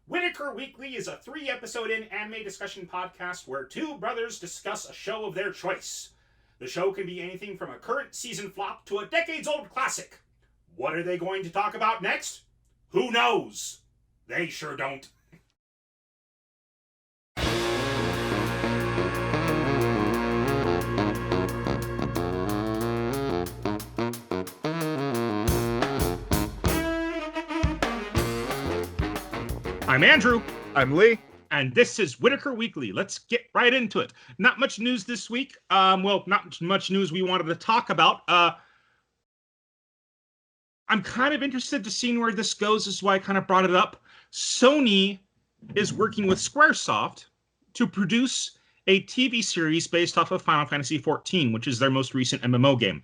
Whitaker Weekly is a 3-episode anime discussion podcast where two brothers discuss a show of their choice. The show can be anything from a current season flop to a decades-old classic. What are they going to talk about next? Who knows? They sure don't. I'm Andrew. I'm Lee. And this is Whitaker Weekly. Let's get right into it. Not much news this week. Not much news we wanted to talk about. I'm kind of interested to see where this goes. This is why I kind of brought it up. Sony is working with Squaresoft to produce a TV series based off of Final Fantasy XIV, which is their most recent MMO game.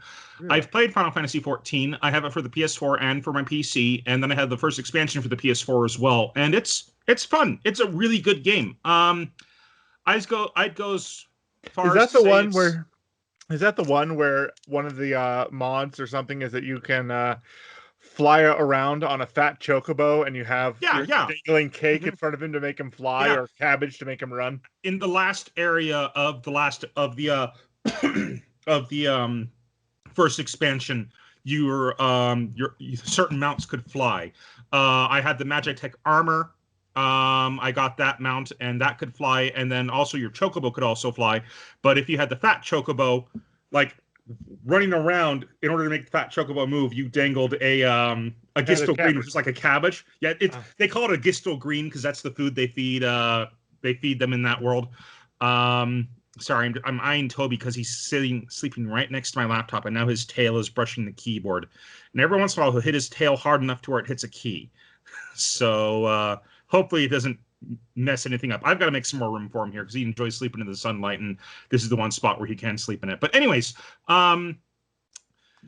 I've played Final Fantasy XIV. I have it for the PS4 and for my PC, and then I had the first expansion for the PS4 as well. And it's fun. It's a really good game. I'd go as far Is that as to the say one it's- where? Is that the one where one of the mods or something is that you can fly around on a fat chocobo and you have your dangling cake in front of him to make him fly, or cabbage to make him run? In the last area of the of the first expansion, your certain mounts could fly. I had the Magitech armor. I got that mount, and that could fly, and then also your chocobo could also fly. But if you had the fat chocobo, like running around, in order to make the fat chocobo move, you dangled a gistle green, which is like a cabbage. Yeah, they call it a gistle green because that's the food they feed them in that world. Sorry, I'm eyeing Toby because he's sleeping right next to my laptop, and now his tail is brushing the keyboard. And every once in a while, he'll hit his tail hard enough to where it hits a key. So hopefully it doesn't mess anything up. I've got to make some more room for him here because he enjoys sleeping in the sunlight, and this is the one spot where he can sleep in it. But anyways,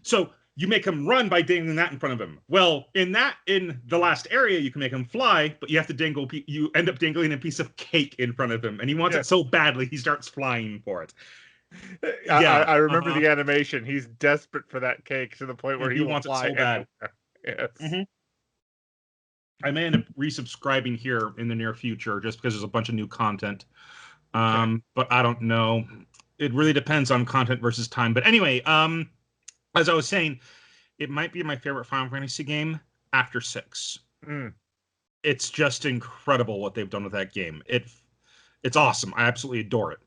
so you make him run by dangling that in front of him. Well, in the last area, you can make him fly, but you have to you end up dangling a piece of cake in front of him, and he wants it so badly, he starts flying for it. I remember the animation. He's desperate for that cake to the point where he wants it so bad. Yes. Mm-hmm. I may end up resubscribing here in the near future just because there's a bunch of new content. But I don't know. It really depends on content versus time. But anyway, as I was saying, it might be my favorite Final Fantasy game after 6. It's just incredible what they've done with that game. It's awesome. I absolutely adore it.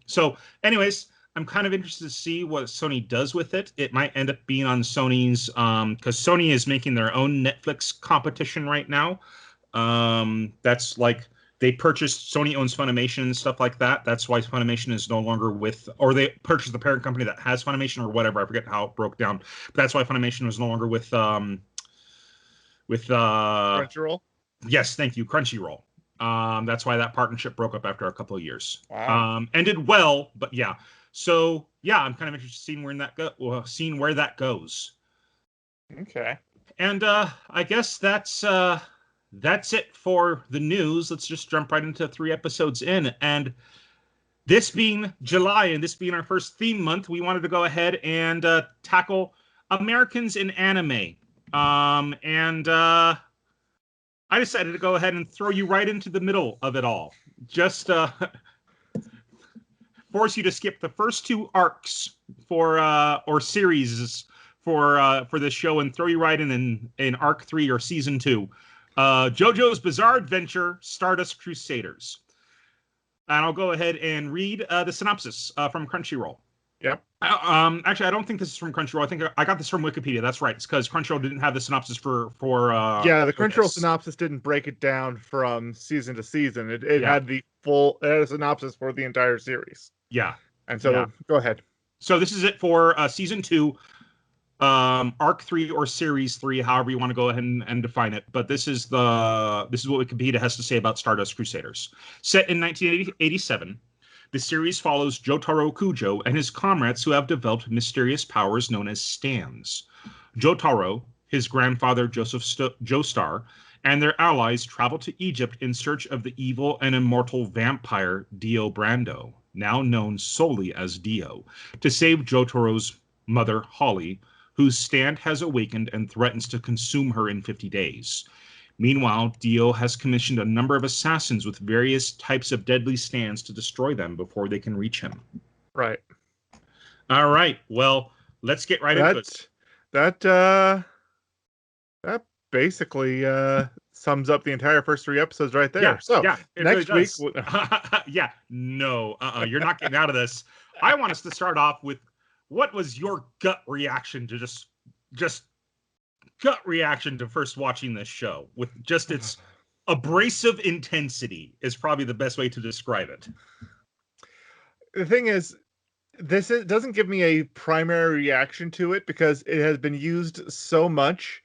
So anyways, I'm kind of interested to see what Sony does with it. It might end up being on Sony's, because Sony is making their own Netflix competition right now. That's like they purchased, Sony owns Funimation and stuff like that. That's why Funimation is no longer or they purchased the parent company that has Funimation or whatever. I forget how it broke down. But that's why Funimation was no longer with Crunchyroll. Yes, thank you, Crunchyroll. That's why that partnership broke up after a couple of years. Wow. Ended well, but yeah. So yeah, I'm kind of interested in seeing where that goes. Okay. And I guess that's it for the news. Let's just jump right into 3 episodes in. And this being July and this being our first theme month, we wanted to go ahead and tackle Americans in anime. I decided to go ahead and throw you right into the middle of it all. Just force you to skip the first 2 arcs or series for this show and throw you right in arc 3 or season 2. Jojo's Bizarre Adventure, Stardust Crusaders. And I'll go ahead and read the synopsis from Crunchyroll. Yep. Actually, I don't think this is from Crunchyroll. I think I got this from Wikipedia. That's right. It's because Crunchyroll didn't have the synopsis for the Crunchyroll synopsis didn't break it down from season to season. It had the full synopsis for the entire series. Yeah. And so go ahead. So this is it for season 2, arc 3 or series 3, however you want to go ahead and define it. But this is what Wikipedia has to say about Stardust Crusaders. Set in 1987. The series follows Jotaro Kujo and his comrades who have developed mysterious powers known as stands. Jotaro, his grandfather Joestar, and their allies travel to Egypt in search of the evil and immortal vampire Dio Brando, now known solely as Dio, to save Jotaro's mother Holly, whose stand has awakened and threatens to consume her in 50 days. Meanwhile, Dio has commissioned a number of assassins with various types of deadly stands to destroy them before they can reach him. Right. All right. Well, let's get right into it. That basically sums up the entire first 3 episodes right there. Next week, you're not getting out of this. I want us to start off with what was your gut reaction to just gut reaction to first watching this show, with just its abrasive intensity is probably the best way to describe it. The thing is, doesn't give me a primary reaction to it because it has been used so much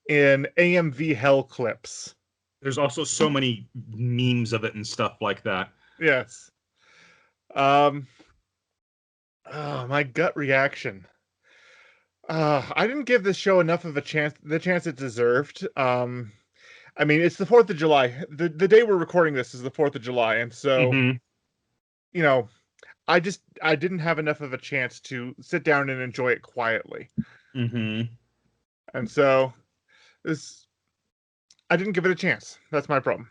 in AMV hell clips. There's also so many memes of it and stuff like that. Yes. My gut reaction. I didn't give this show enough of the chance it deserved. I mean, it's the 4th of July. The day we're recording this is the 4th of July, and so you know, I didn't have enough of a chance to sit down and enjoy it quietly. And so I didn't give it a chance. That's my problem.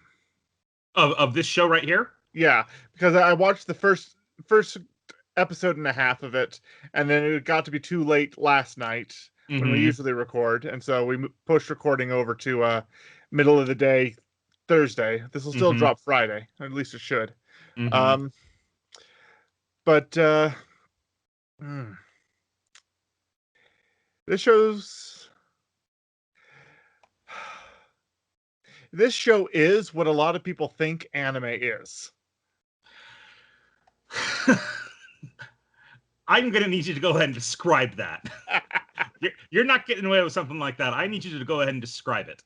Of this show right here? Yeah, because I watched the first episode and a half of it, and then it got to be too late last night when we usually record, and so we pushed recording over to middle of the day Thursday. This will still drop Friday, or at least it should. But this show is what a lot of people think anime is. I'm going to need you to go ahead and describe that. You're not getting away with something like that. I need you to go ahead and describe it.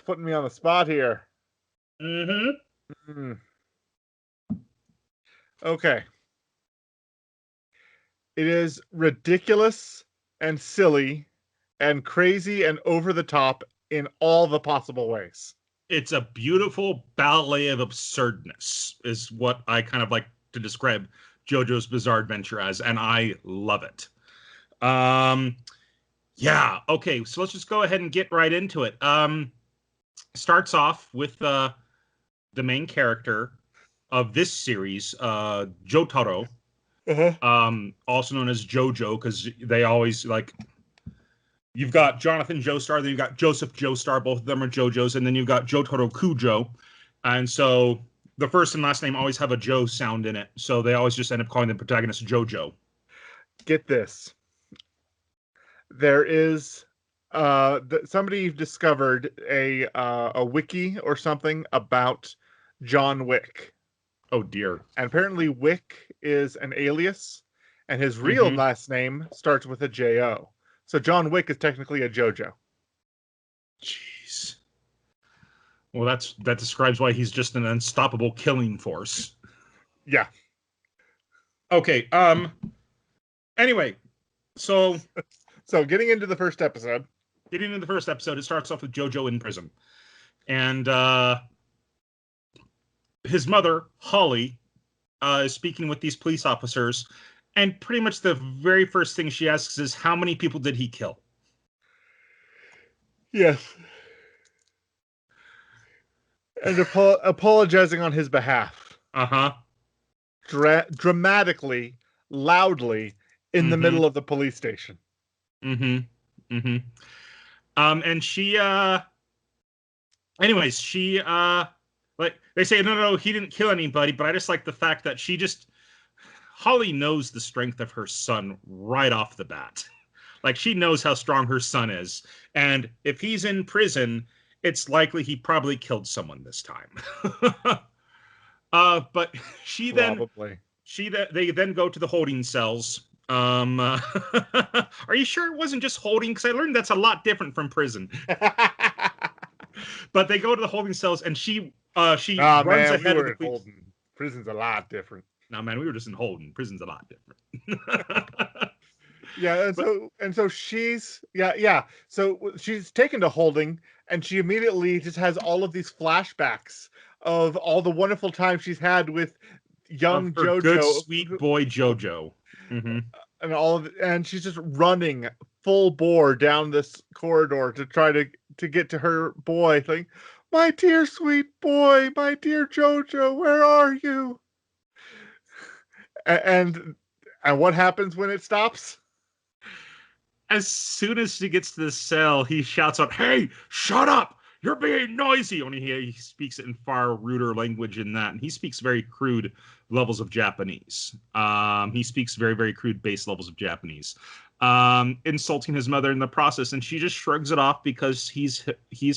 Putting me on the spot here. Okay. It is ridiculous and silly and crazy and over the top in all the possible ways. It's a beautiful ballet of absurdness is what I kind of like to describe JoJo's Bizarre Adventure as, and I love it. Yeah, okay, so let's just go ahead and get right into it. Starts off with the main character of this series, Jotaro, also known as Jojo, because they always, like, you've got Jonathan Joestar, then you've got Joseph Joestar, both of them are Jojos, and then you've got Jotaro Kujo, and so the first and last name always have a Joe sound in it, so they always just end up calling the protagonist Jojo. Get this. There is somebody discovered a wiki or something about John Wick. Oh dear. And apparently Wick is an alias, and his real last name starts with a J-O. So John Wick is technically a JoJo. Jeez. Well, that describes why he's just an unstoppable killing force. Yeah. Okay. Anyway, so getting into the first episode. Getting into the first episode, it starts off with Jojo in prison, and his mother Holly is speaking with these police officers, and pretty much the very first thing she asks is, "How many people did he kill?" Yes. And apologizing on his behalf. Dramatically, loudly, in the middle of the police station. And she, anyways, she, like, they say, no, he didn't kill anybody, but I just like the fact that Holly knows the strength of her son right off the bat. Like, she knows how strong her son is. And if he's in prison, it's likely he probably killed someone this time. But they then go to the holding cells. Are you sure it wasn't just holding? Because I learned that's a lot different from prison. But they go to the holding cells, and she runs ahead of the police. Holden. Prison's a lot different. No, man, we were just in Holden. Prison's a lot different. Yeah, so she's So she's taken to holding, and she immediately just has all of these flashbacks of all the wonderful times she's had with young Jojo, good sweet boy Jojo. and she's just running full bore down this corridor to try to get to her boy. Like, my dear sweet boy, my dear Jojo, where are you? And what happens when it stops? As soon as she gets to the cell, he shouts out, "Hey, shut up! You're being noisy!" Only he speaks it in far ruder language in that. And he speaks very crude levels of Japanese. He speaks very, very crude base levels of Japanese. Insulting his mother in the process, and she just shrugs it off because he's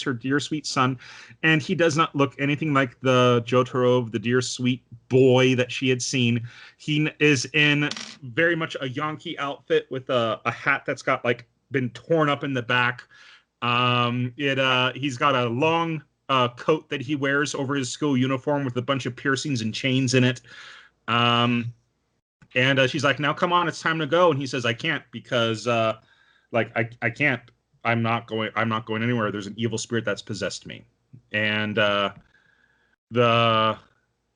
her dear sweet son, and he does not look anything like the Jotaro, the dear sweet boy that she had seen. He is in very much a Yankee outfit with a hat that's got like been torn up in the back. He's got a long coat that he wears over his school uniform with a bunch of piercings and chains in it. And she's like, "Now come on, it's time to go." And he says, "I can't because I can't. I'm not going anywhere. There's an evil spirit that's possessed me." And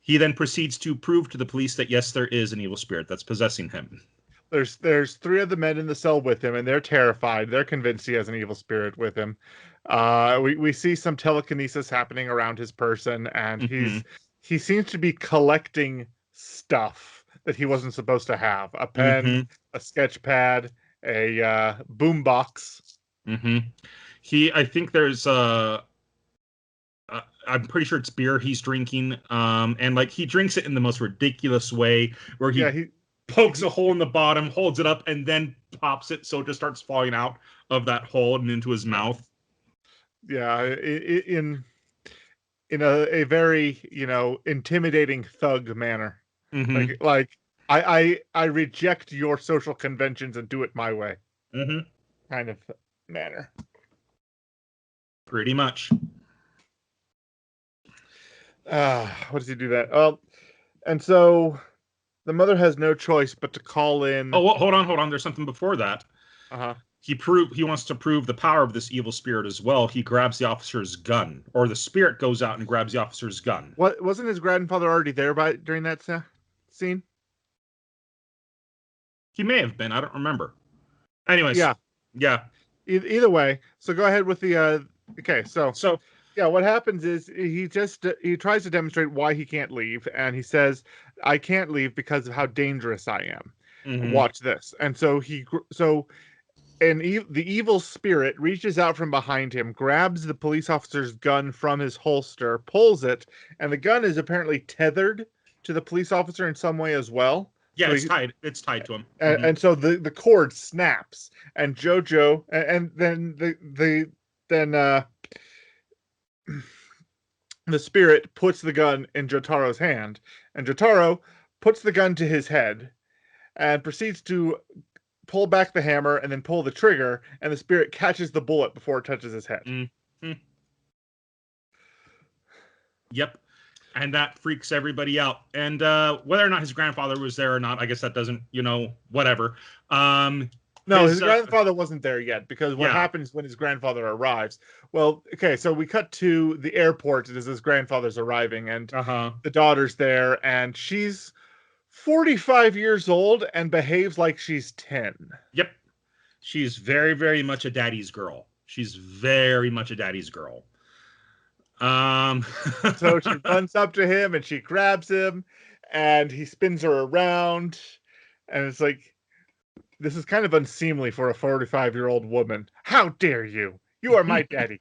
he then proceeds to prove to the police that yes, there is an evil spirit that's possessing him. There's three of the men in the cell with him, and they're terrified. They're convinced he has an evil spirit with him. We see some telekinesis happening around his person, and he seems to be collecting stuff that he wasn't supposed to have: a pen, a sketch pad, a boom box. I think there's I'm pretty sure it's beer he's drinking, and like he drinks it in the most ridiculous way, where he pokes a hole in the bottom, holds it up, and then pops it so it just starts falling out of that hole and into his mouth. Yeah, in a very intimidating thug manner. Like I reject your social conventions and do it my way. Kind of manner. Pretty much. What does he do that? And so the mother has no choice but to call in. Oh, well, hold on. There's something before that. He wants to prove the power of this evil spirit as well. He grabs the officer's gun, or the spirit goes out and grabs the officer's gun. What, wasn't his grandfather already there during that scene? He may have been. I don't remember. Anyways. Yeah. Either way. So go ahead with the. Okay. So yeah, what happens is he tries to demonstrate why he can't leave, and he says, "I can't leave because of how dangerous I am. Watch this." And so the evil spirit reaches out from behind him, grabs the police officer's gun from his holster, pulls it, and the gun is apparently tethered to the police officer in some way as well. Yeah, so it's tied to him. And so the cord snaps, and Jojo, and then the spirit puts the gun in Jotaro's hand, and Jotaro puts the gun to his head and proceeds to pull back the hammer and then pull the trigger, and the spirit catches the bullet before it touches his head. Yep. And that freaks everybody out. And whether or not his grandfather was there or not, I guess that doesn't, whatever. No, his grandfather wasn't there yet, because what happens when his grandfather arrives? Well, okay, so we cut to the airport as his grandfather's arriving, and the daughter's there, and she's 45 years old and behaves like she's 10. Yep. She's very, very much a daddy's girl. So she runs up to him and she grabs him, and he spins her around, and it's like, this is kind of unseemly for a 45-year-old woman. How dare you? You are my daddy.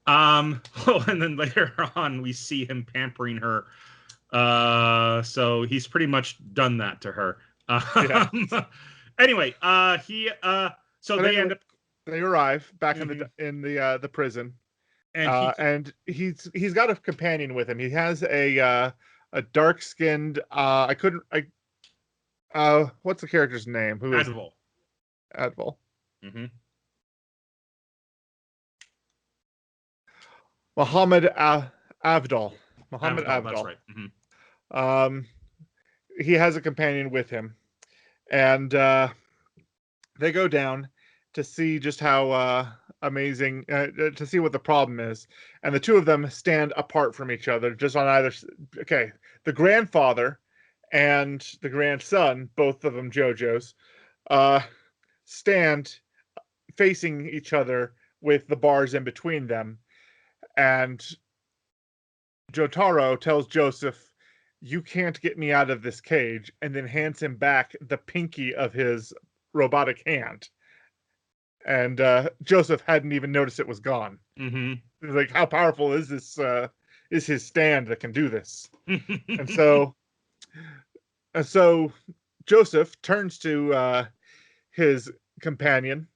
And then later on we see him pampering her. So he's pretty much done that to her. Anyway, they arrive back in the prison, and he's got a companion with him. He has a dark-skinned. What's the character's name? Who is Advil? Muhammad Avdol. Muhammad Avdol. That's right. He has a companion with him, and they go down to see just how amazing, to see what the problem is. And the two of them stand apart from each other, just on either. Okay, the grandfather and the grandson, both of them Jojo's, stand facing each other with the bars in between them. And Jotaro tells Joseph, "You can't get me out of this cage," and then hands him back the pinky of his robotic hand. And Joseph hadn't even noticed it was gone. Mm-hmm. He's like, how powerful is this? Is his stand that can do this? and so Joseph turns to his companion,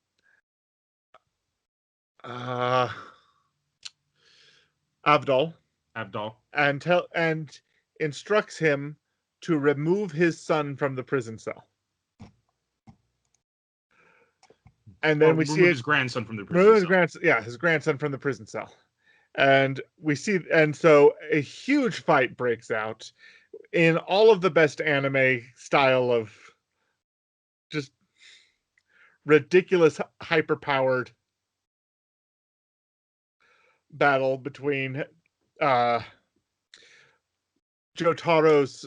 Avdol, and instructs him to remove his son from the prison cell. And then we see his grandson from the prison cell. His grandson from the prison cell. And so a huge fight breaks out in all of the best anime style of just ridiculous, hyper-powered battle between Jotaro's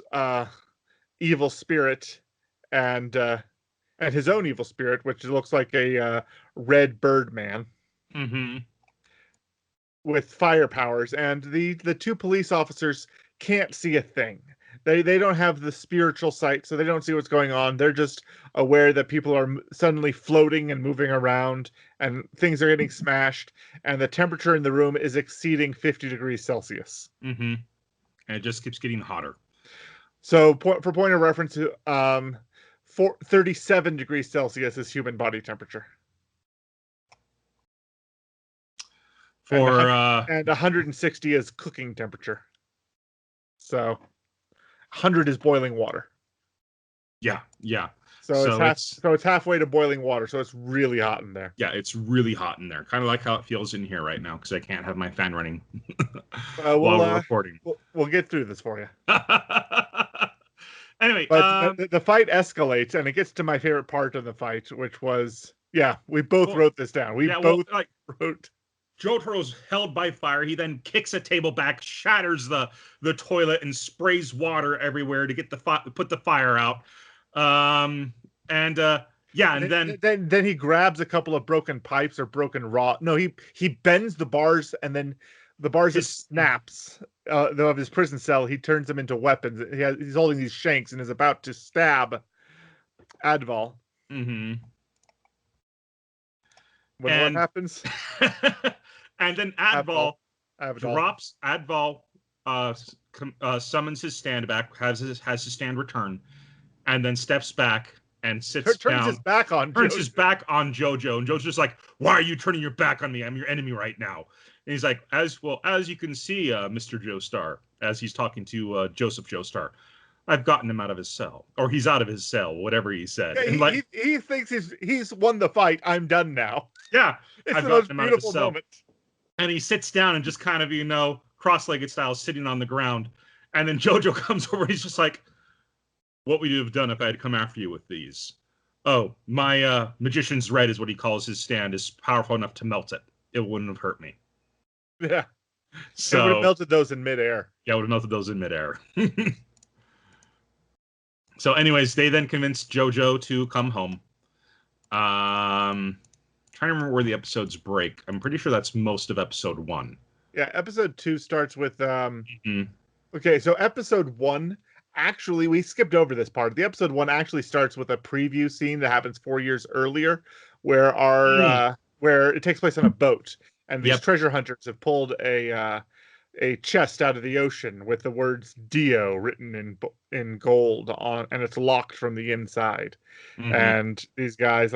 evil spirit and his own evil spirit, which looks like a red bird man. Mm-hmm. With fire powers, and the two police officers can't see a thing. They don't have the spiritual sight, so they don't see what's going on. They're just aware that people are suddenly floating and moving around, and things are getting smashed, and the temperature in the room is exceeding 50 degrees Celsius. Mm-hmm. And it just keeps getting hotter. So, for point of reference, 37 degrees Celsius is human body temperature. And 160 is cooking temperature. So 100 is boiling water. Yeah. So it's halfway to boiling water. So it's really hot in there. Yeah, it's really hot in there. Kind of like how it feels in here right now because I can't have my fan running while we're recording. We'll get through this for you. Anyway, but the fight escalates, and it gets to my favorite part of the fight, which was we both wrote this down. We both wrote. Jotaro's held by fire. He then kicks a table back, shatters the toilet, and sprays water everywhere to get put the fire out. Then he grabs a couple of broken pipes or broken rod. No, he bends the bars, and then the bars just snaps of his prison cell. He turns them into weapons. He's holding these shanks and is about to stab Adval. Mm-hmm. What happens? And then Adval summons his stand back, has his stand return, and then steps back and turns his back on Jojo. And Jojo's just like, "Why are you turning your back on me? I'm your enemy right now." And he's like, as you can see, Mr. Joestar, as he's talking to Joseph Joestar, I've gotten him out of his cell, or he's out of his cell, whatever he said. Yeah, he thinks he's won the fight. I'm done now. Yeah, it's the most beautiful moment. And he sits down and just kind of, cross-legged style, sitting on the ground. And then Jojo comes over. And he's just like, "What would you have done if I had come after you with these?" "Oh, my magician's red is what he calls his stand, is powerful enough to melt it. It wouldn't have hurt me." Yeah. So it would have melted those in midair. Yeah, it would have melted those in midair. So anyways, they then convinced Jojo to come home. Trying to remember where the episodes break. I'm pretty sure that's most of episode 1. Yeah, episode 2 starts with Okay, so episode 1, actually we skipped over this part. The episode 1 actually starts with a preview scene that happens 4 years earlier where where it takes place on a boat, and these treasure hunters have pulled a chest out of the ocean with the words Dio written in gold on, and it's locked from the inside. Mm-hmm. And these guys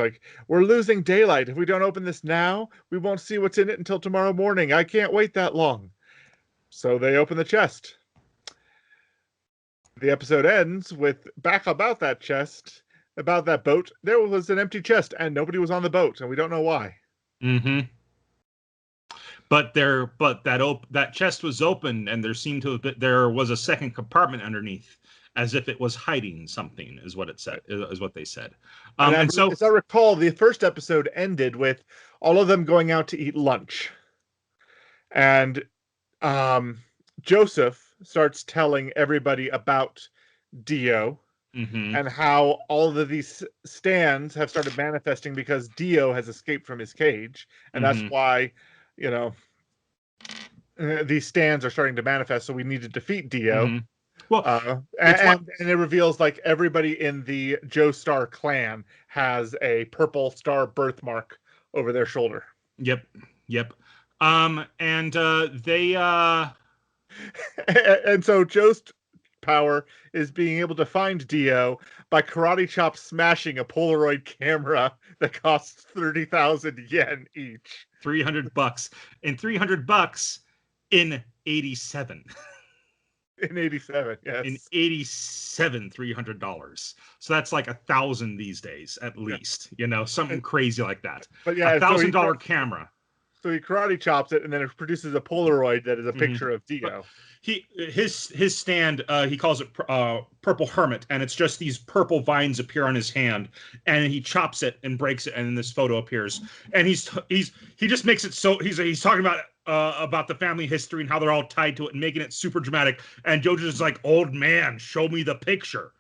we're losing daylight. If we don't open this now, we won't see what's in it until tomorrow morning. I can't wait that long. So they open the chest. The episode ends with back about that chest, about that boat. There was an empty chest, and nobody was on the boat, and we don't know why. Mm-hmm. But that chest was open, and there was a second compartment underneath, as if it was hiding something, is what they said. As I recall, the first episode ended with all of them going out to eat lunch, and Joseph starts telling everybody about Dio, and how all of these stands have started manifesting because Dio has escaped from his cage, and that's why, you know, these stands are starting to manifest. So we need to defeat Dio. Well, and it reveals like everybody in the Joestar clan has a purple star birthmark over their shoulder. Yep. And they and so Joe's power is being able to find Dio by karate chop smashing a Polaroid camera that costs 30,000 yen each. $300. And $300 in 87. In 87, yes. In 87, $300. So that's like 1,000 these days, at least. You know, something crazy like that. But yeah, $1,000 camera. So he karate chops it, and then it produces a Polaroid that is a picture of Dio. His stand, he calls it Purple Hermit, and it's just these purple vines appear on his hand, and he chops it and breaks it, and then this photo appears. And he just makes it so he's talking about the family history and how they're all tied to it and making it super dramatic. And Jojo's like, old man, show me the picture.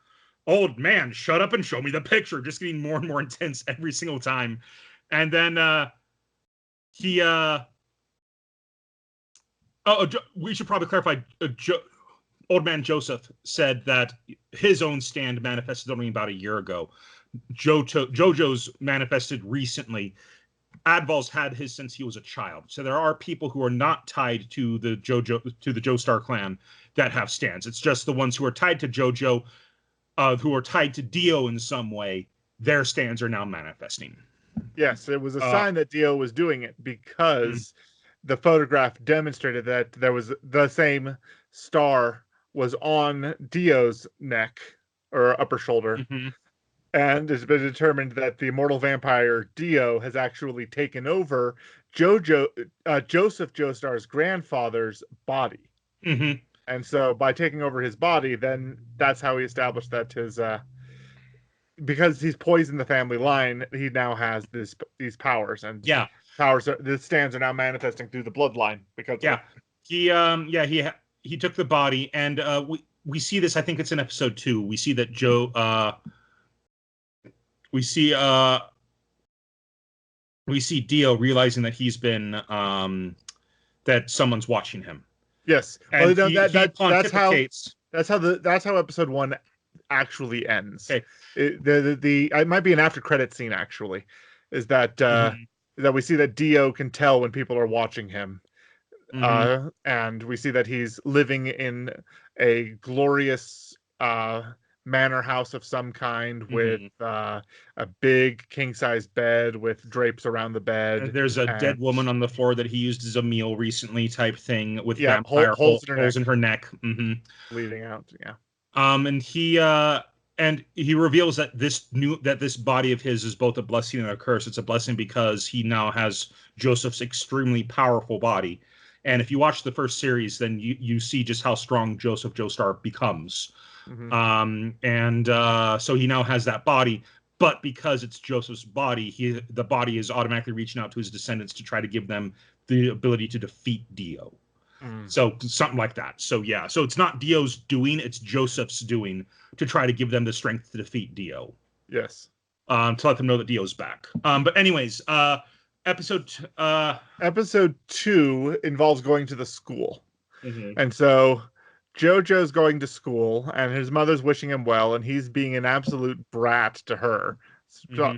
Old man, shut up and show me the picture. Just getting more and more intense every single time. And then we should probably clarify. Old man Joseph said that his own stand manifested only about a year ago. Jojo's manifested recently. Adval's had his since he was a child. So there are people who are not tied to the Joestar clan that have stands. It's just the ones who are tied to Jojo, who are tied to Dio in some way. Their stands are now manifesting. Yes, it was a sign that Dio was doing it because the photograph demonstrated that there was the same star was on Dio's neck or upper shoulder. And it's been determined that the immortal vampire Dio has actually taken over Joseph Joestar's grandfather's body. And so by taking over his body, then that's how he established that his because he's poisoned the family line, he now has these powers, and the stands are now manifesting through the bloodline because he took the body, and we see this. I think it's in episode 2. We see that we see Dio realizing that he's been that someone's watching him. Yes, well, that's how episode 1 actually ends. Okay. It might be an after credit scene actually, is that that we see that Dio can tell when people are watching him. And we see that he's living in a glorious manor house of some kind with a big king-size bed with drapes around the bed. There's a dead woman on the floor that he used as a meal recently type thing with vampire holes in her neck. Bleeding out, and he reveals that this body of his is both a blessing and a curse. It's a blessing because he now has Joseph's extremely powerful body. And if you watch the first series, then you see just how strong Joseph Joestar becomes. So he now has that body, but because it's Joseph's body, the body is automatically reaching out to his descendants to try to give them the ability to defeat Dio. So something like that. So so it's not Dio's doing, it's Joseph's doing to try to give them the strength to defeat Dio. Yes. To let them know that Dio's back. But anyways, episode 2 involves going to the school. And so Jojo's going to school, and his mother's wishing him well, and he's being an absolute brat to her,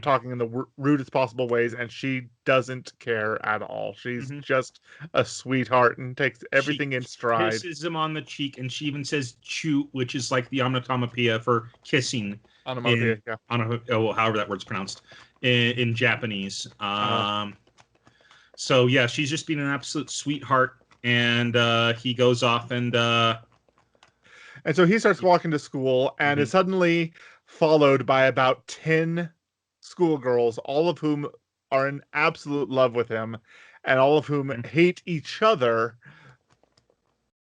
talking in the rudest possible ways, and she doesn't care at all. She's just a sweetheart and takes everything in stride. She kisses him on the cheek, and she even says "chew," which is like the onomatopoeia for kissing. Onomatopoeia, however that word's pronounced in Japanese. So yeah, she's just being an absolute sweetheart, and he goes off and so he starts walking to school and is suddenly followed by about 10 schoolgirls, all of whom are in absolute love with him, and all of whom hate each other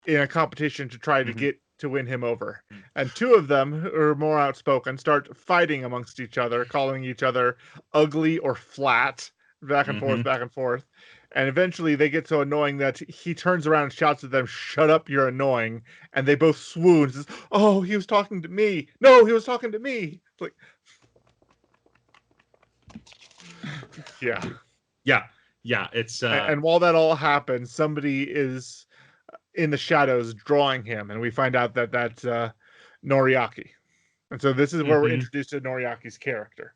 in a competition to try to get to win him over. And 2 of them, who are more outspoken, start fighting amongst each other, calling each other ugly or flat, back and forth, back and forth. And eventually they get so annoying that he turns around and shouts at them, "Shut up, you're annoying." And they both swoon. Says, "Oh, he was talking to me. No, he was talking to me." It's like, yeah. Yeah, it's And while that all happens, somebody is in the shadows drawing him, and we find out that that's Noriaki. And so this is where we're introduced to Noriaki's character.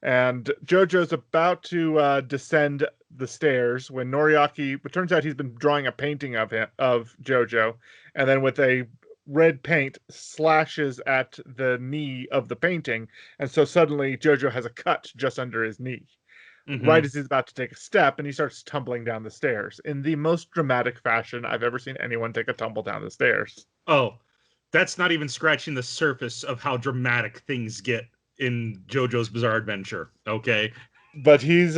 And Jojo's about to descend the stairs when Noriaki, it turns out he's been drawing a painting of Jojo, and then with a red paint slashes at the knee of the painting, and so suddenly Jojo has a cut just under his knee. Right as he's about to take a step, and he starts tumbling down the stairs in the most dramatic fashion I've ever seen anyone take a tumble down the stairs. Oh, that's not even scratching the surface of how dramatic things get in JoJo's Bizarre Adventure. Okay, but he's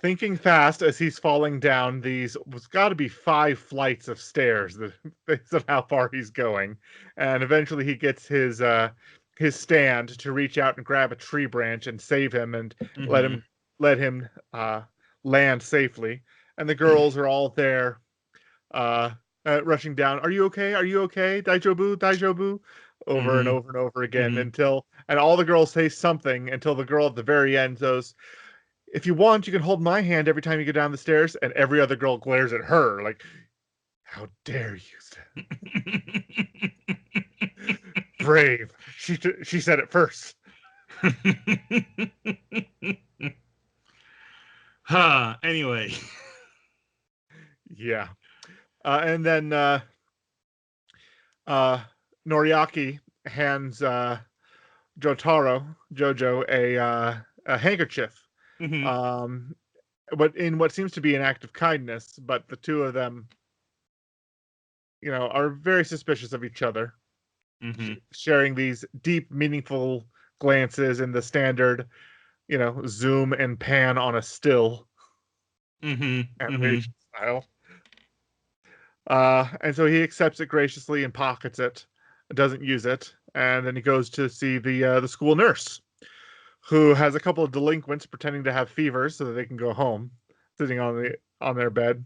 thinking fast as he's falling down these. It's got to be 5 flights of stairs that based on how far he's going, and eventually he gets his stand to reach out and grab a tree branch and save him and let him land safely. And the girls are all there, rushing down. "Are you okay? Are you okay? Daijobu, Daijobu," over and over and over again and all the girls say something until the girl at the very end goes, "If you want, you can hold my hand every time you go down the stairs." And every other girl glares at her like, "How dare you?" Brave. She said it first. Anyway. Yeah. And then Noriaki hands Jojo a handkerchief. But in what seems to be an act of kindness, but the two of them, are very suspicious of each other. Sharing these deep, meaningful glances in the standard, zoom and pan on a still animation style. And so he accepts it graciously and pockets it, doesn't use it, and then he goes to see the school nurse, who has a couple of delinquents pretending to have fevers so that they can go home, sitting on their bed.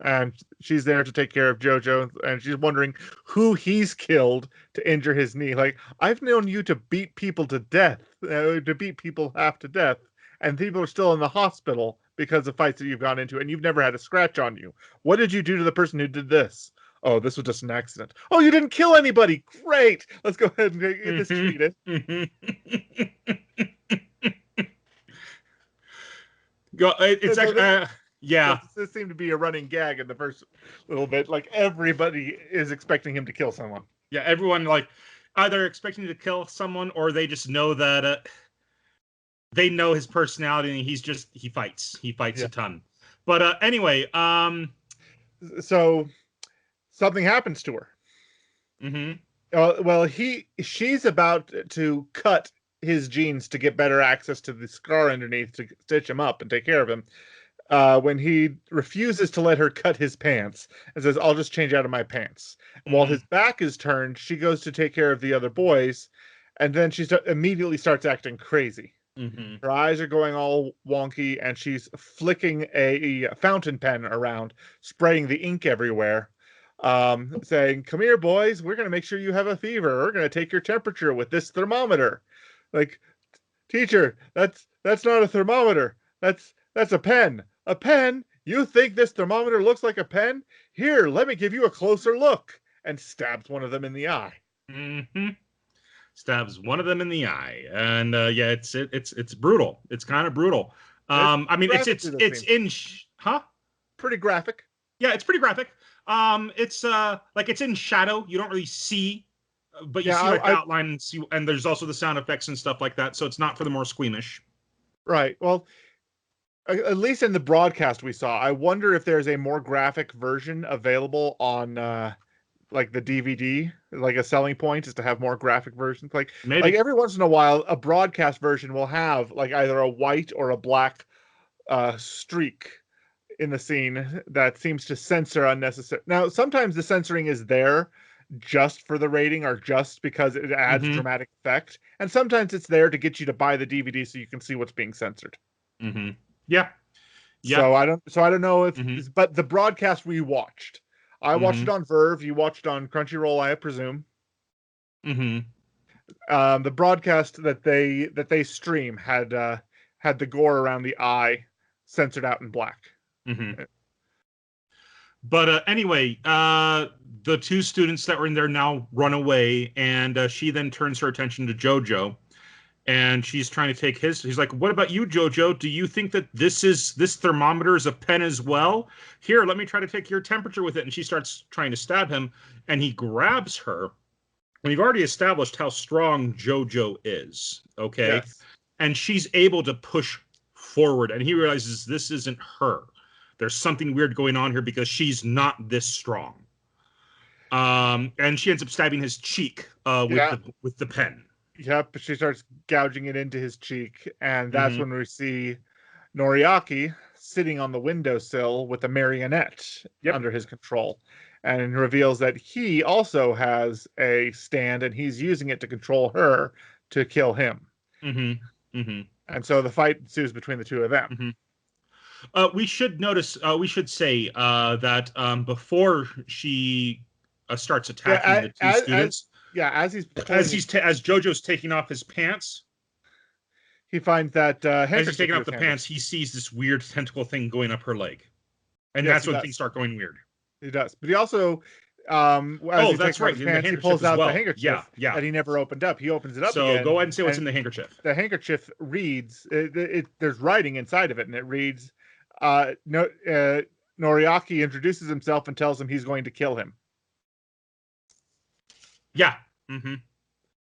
And she's there to take care of Jojo, and she's wondering who he's killed to injure his knee. Like, "I've known you to beat people to death, to beat people half to death, and people are still in the hospital because of fights that you've gone into, and you've never had a scratch on you. What did you do to the person who did this?" "Oh, this was just an accident." "Oh, you didn't kill anybody. Great. Let's go ahead and get this treated." It's actually, yeah. This seemed to be a running gag in the first little bit. Like, everybody is expecting him to kill someone. Yeah, everyone either expecting to kill someone or they just know that they know his personality and he fights. He fights a ton. But anyway, so something happens to her. Well, she's about to cut his jeans to get better access to the scar underneath to stitch him up and take care of him. When he refuses to let her cut his pants and says, "I'll just change out of my pants." While his back is turned, she goes to take care of the other boys, and then she immediately starts acting crazy. Her eyes are going all wonky, and she's flicking a fountain pen around, spraying the ink everywhere, saying, "Come here, boys. We're going to make sure you have a fever. We're going to take your temperature with this thermometer." Like, "Teacher, that's not a thermometer. That's a pen. A pen? You think this thermometer looks like a pen? Here, let me give you a closer look." And stabs one of them in the eye. Stabs one of them in the eye, and yeah, it's brutal. It's kind of brutal. I mean, it's in pretty graphic. Yeah, it's pretty graphic. It's it's in shadow. You don't really see, but you see outline, and there's also the sound effects and stuff like that. So it's not for the more squeamish. Right. Well, at least in the broadcast we saw, I wonder if there's a more graphic version available on the DVD. Like, a selling point is to have more graphic versions. Like, maybe. Like, every once in a while, a broadcast version will have either a white or a black streak in the scene that seems to censor unnecessary. Now, sometimes the censoring is there just for the rating or just because it adds dramatic effect, and sometimes it's there to get you to buy the DVD so you can see what's being censored. Yeah. Yeah. So I don't know if, Mm-hmm. but the broadcast we watched, I watched Mm-hmm. it on Verve. You watched it on Crunchyroll, I presume. Mm-hmm. The broadcast that they stream had the gore around the eye censored out in black. Mm-hmm. But anyway, the two students that were in there now run away, and she then turns her attention to Jojo, and she's trying to take his. He's like, "What about you, Jojo? Do you think that this thermometer is a pen as well? Here, let me try to take your temperature with it." And she starts trying to stab him, and he grabs her. We've already established how strong Jojo is, okay? Yes. And she's able to push forward, and he realizes this isn't her. There's something weird going on here because she's not this strong. And she ends up stabbing his cheek Yeah. with the pen. Yep. She starts gouging it into his cheek, and that's Mm-hmm. when we see Noriaki sitting on the windowsill with a marionette Yep. under his control, and reveals that he also has a stand, and he's using it to control her to kill him. Mm-hmm. Mm-hmm. And so the fight ensues between the two of them. Mm-hmm. We should notice. We should say that before she starts attacking the two students, as Jojo's taking off his pants. He finds that as he's taking off the pants, he sees this weird tentacle thing going up her leg, and that's when things start going weird. He does, but he also, that's right. Pants, he pulls out the handkerchief that he never opened up. He opens it up. So again, go ahead and say what's in the handkerchief. The handkerchief reads. There's writing inside of it, and it reads, Noriaki introduces himself and tells him he's going to kill him. Yeah. Mm-hmm.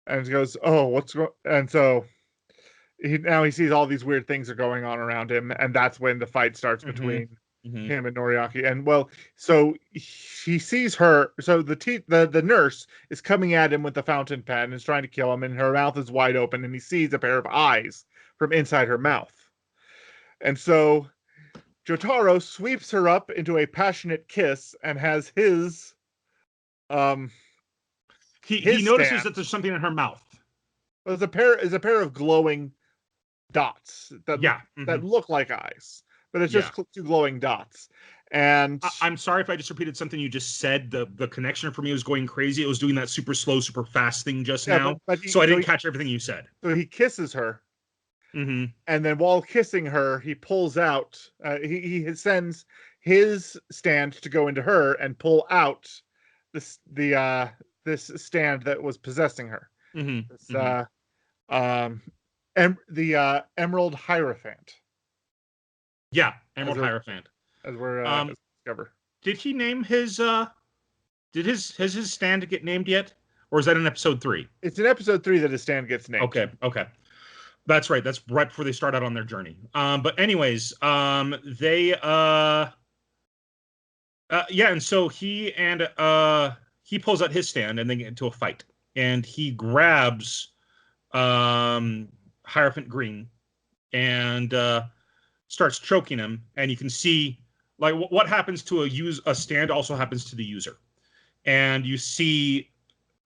And he goes, "Oh, what's going?" And so he sees all these weird things are going on around him, and that's when the fight starts between him and Noriaki. And so he sees her. So the nurse is coming at him with the fountain pen and is trying to kill him, and her mouth is wide open, and he sees a pair of eyes from inside her mouth. And so Jotaro sweeps her up into a passionate kiss and has his he notices that there's something in her mouth. There's a pair of glowing dots that look like eyes, but it's just two glowing dots. And I'm sorry if I just repeated something you just said. The connection for me was going crazy. It was doing that super slow, super fast thing just now. So I didn't catch everything you said. So he kisses her. Mm-hmm. And then while kissing her, he pulls out, he sends his stand to go into her and pull out this stand that was possessing her. Mm-hmm. The Emerald Hierophant. Yeah, Emerald Hierophant. As we're discover. Did he name his has his stand get named yet? Or is that in episode 3? It's in episode 3 that his stand gets named. Okay. That's right. That's right before they start out on their journey. But anyways, they and so he pulls out his stand and they get into a fight. And he grabs Hierophant Green and starts choking him. And you can see like what happens to a stand also happens to the user. And you see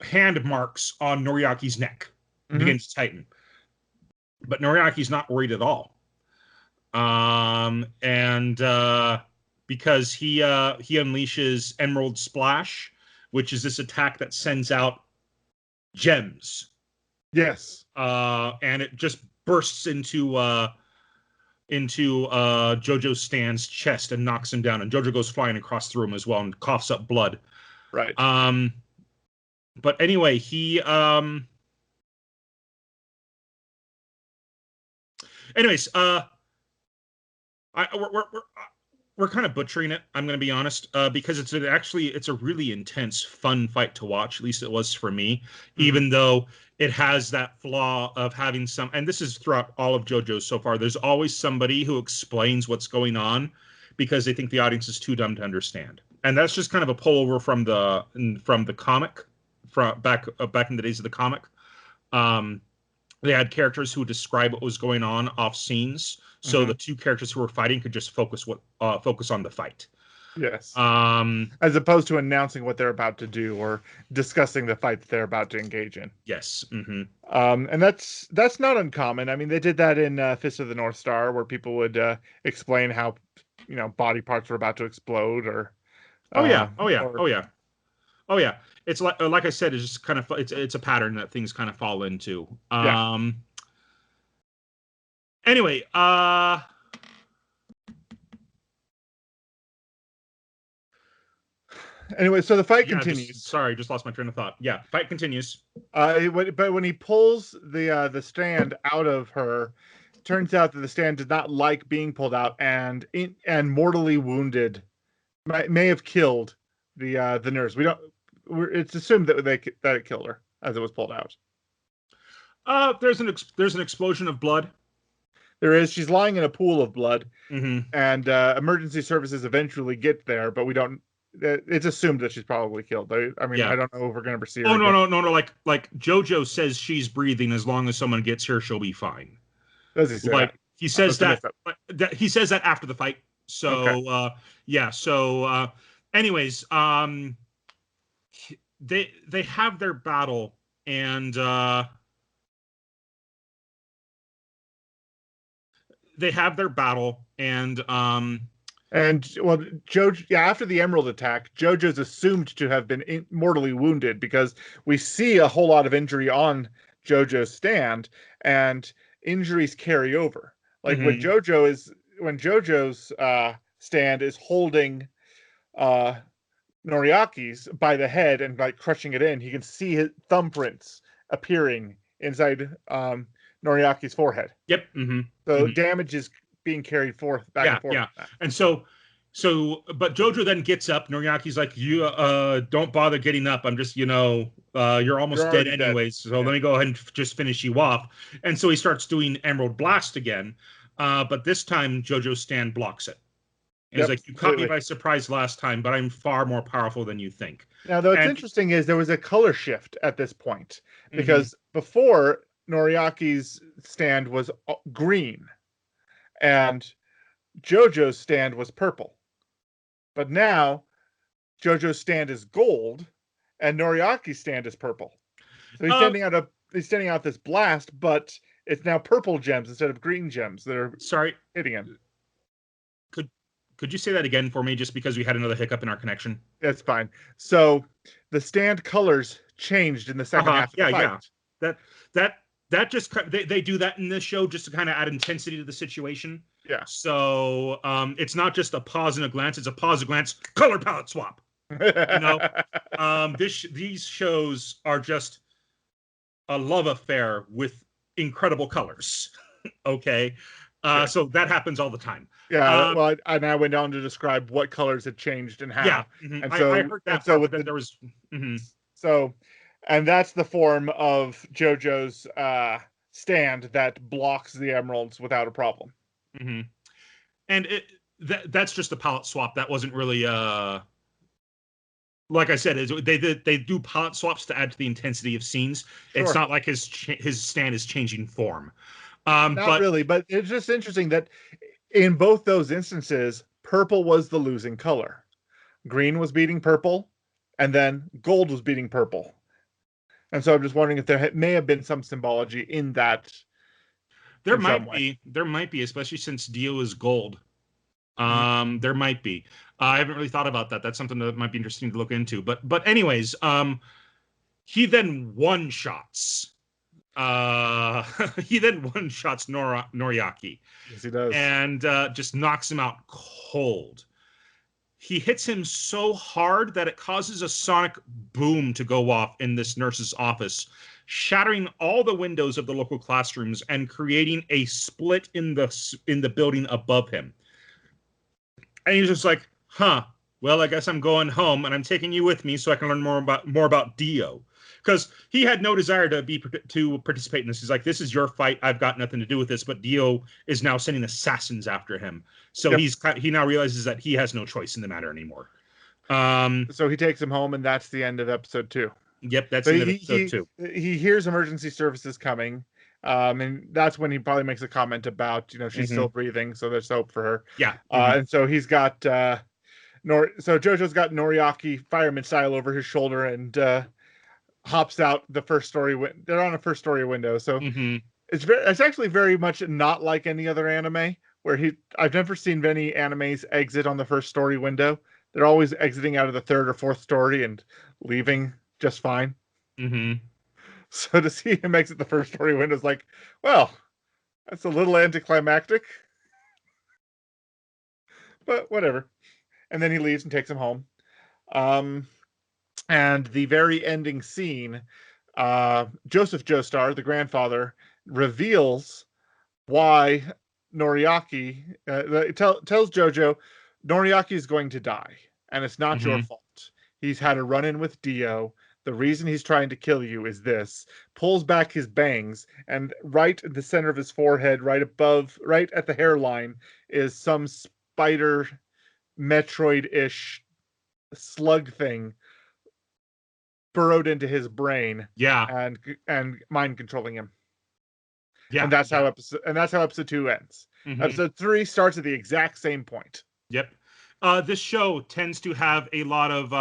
hand marks on Noriaki's neck begins to tighten. But Noriaki's not worried at all. Because he unleashes Emerald Splash, which is this attack that sends out gems. Yes. And it just bursts into Jojo's stand's chest and knocks him down. And Jojo goes flying across the room as well and coughs up blood. Right. But anyway, anyways, we're kind of butchering it. I'm going to be honest, because it's a really intense, fun fight to watch. At least it was for me, even though it has that flaw of having some. And this is throughout all of JoJo's so far. There's always somebody who explains what's going on because they think the audience is too dumb to understand. And that's just kind of a pullover from the comic, from back in the days of the comic. They had characters who would describe what was going on off scenes, so the two characters who were fighting could just focus on the fight. Yes. As opposed to announcing what they're about to do or discussing the fight that they're about to engage in. Yes. And that's not uncommon. I mean, they did that in Fist of the North Star, where people would explain how, body parts were about to explode, or oh yeah. It's like I said, it's just kind of it's a pattern that things kind of fall into. Anyway, Anyway, so the fight continues. Sorry, just lost my train of thought. Yeah, fight continues. But when he pulls the stand out of her, turns out that the stand did not like being pulled out, and mortally wounded, may have killed the nurse. It's assumed that it killed her as it was pulled out. There's an explosion of blood. There is. She's lying in a pool of blood, and emergency services eventually get there, but we don't. It's assumed that she's probably killed. I mean, I don't know if we're going to see her. Oh, no. Like Jojo says she's breathing. As long as someone gets here, she'll be fine. Does he say that? He says that. He says that after the fight. So, okay. So, anyways, they have their battle, and well, Jojo, after the Emerald attack, Jojo's assumed to have been mortally wounded, because we see a whole lot of injury on Jojo's stand, and injuries carry over. Like when Jojo's stand is holding Noriaki's by the head and like crushing it in, he can see his thumbprints appearing inside Noriaki's forehead. Yep. So damage is being carried back and forth. Yeah. And so, but Jojo then gets up. Noriaki's like, "You don't bother getting up. I'm just, you're almost dead anyways. So let me go ahead and just finish you off." And so he starts doing Emerald Blast again. But this time Jojo's stand blocks it. And he's like, "You caught me by surprise last time, but I'm far more powerful than you think." Now, what's interesting is there was a color shift at this point, because before, Noriaki's stand was green and Jojo's stand was purple. But now Jojo's stand is gold and Noriaki's stand is purple. So he's sending out this blast, but it's now purple gems instead of green gems that are hitting him. Could you say that again for me, just because we had another hiccup in our connection? That's fine. So the stand colors changed in the second half of the fight. Yeah. That just they do that in this show just to kind of add intensity to the situation. Yeah. So it's not just a pause and a glance; it's a pause, a glance, color palette swap. These shows are just a love affair with incredible colors. Okay, so that happens all the time. Yeah. Well, I went on to describe what colors had changed and how. Yeah. And so I heard that. So there was. So. And that's the form of Jojo's stand that blocks the emeralds without a problem. And that's just a palette swap. That wasn't really like I said, they do palette swaps to add to the intensity of scenes. Sure. It's not like his stand is changing form. Not really, but it's just interesting that in both those instances, purple was the losing color. Green was beating purple, and then gold was beating purple. And so I'm just wondering if there may have been some symbology in that. There might be, especially since Dio is gold. There might be. I haven't really thought about that. That's something that might be interesting to look into. But anyways, he then one-shots. Noriaki. Yes, he does. And just knocks him out cold. He hits him so hard that it causes a sonic boom to go off in this nurse's office, shattering all the windows of the local classrooms and creating a split in the building above him. And he's just like, well, I guess I'm going home, and I'm taking you with me so I can learn more about Dio. Because he had no desire to participate in this. He's like, this is your fight. I've got nothing to do with this. But Dio is now sending assassins after him. So he now realizes that he has no choice in the matter anymore. So he takes him home, and that's the end of episode 2. Yep, that's the end of episode 2. He hears emergency services coming. And that's when he probably makes a comment about, she's still breathing, so there's hope for her. Yeah. And so he's got So Jojo's got Noriaki fireman style over his shoulder and hops out the first story. They're on a first story window, so it's actually very much not like any other anime where I've never seen many animes exit on the first story window. They're always exiting out of the third or fourth story and leaving just fine. So to see him exit the first story window is like, well, that's a little anticlimactic, but whatever. And then he leaves and takes him home. And the very ending scene, Joseph Joestar, the grandfather, reveals why Noriaki tells Jojo Noriaki is going to die, and it's not your fault. He's had a run-in with Dio. The reason he's trying to kill you is this. Pulls back his bangs, and right in the center of his forehead, right at the hairline, is some spider Metroid-ish slug thing burrowed into his brain. Yeah. And mind controlling him. Yeah. And that's how episode 2 ends. Episode 3 starts at the exact same point. Yep. This show tends to have a lot of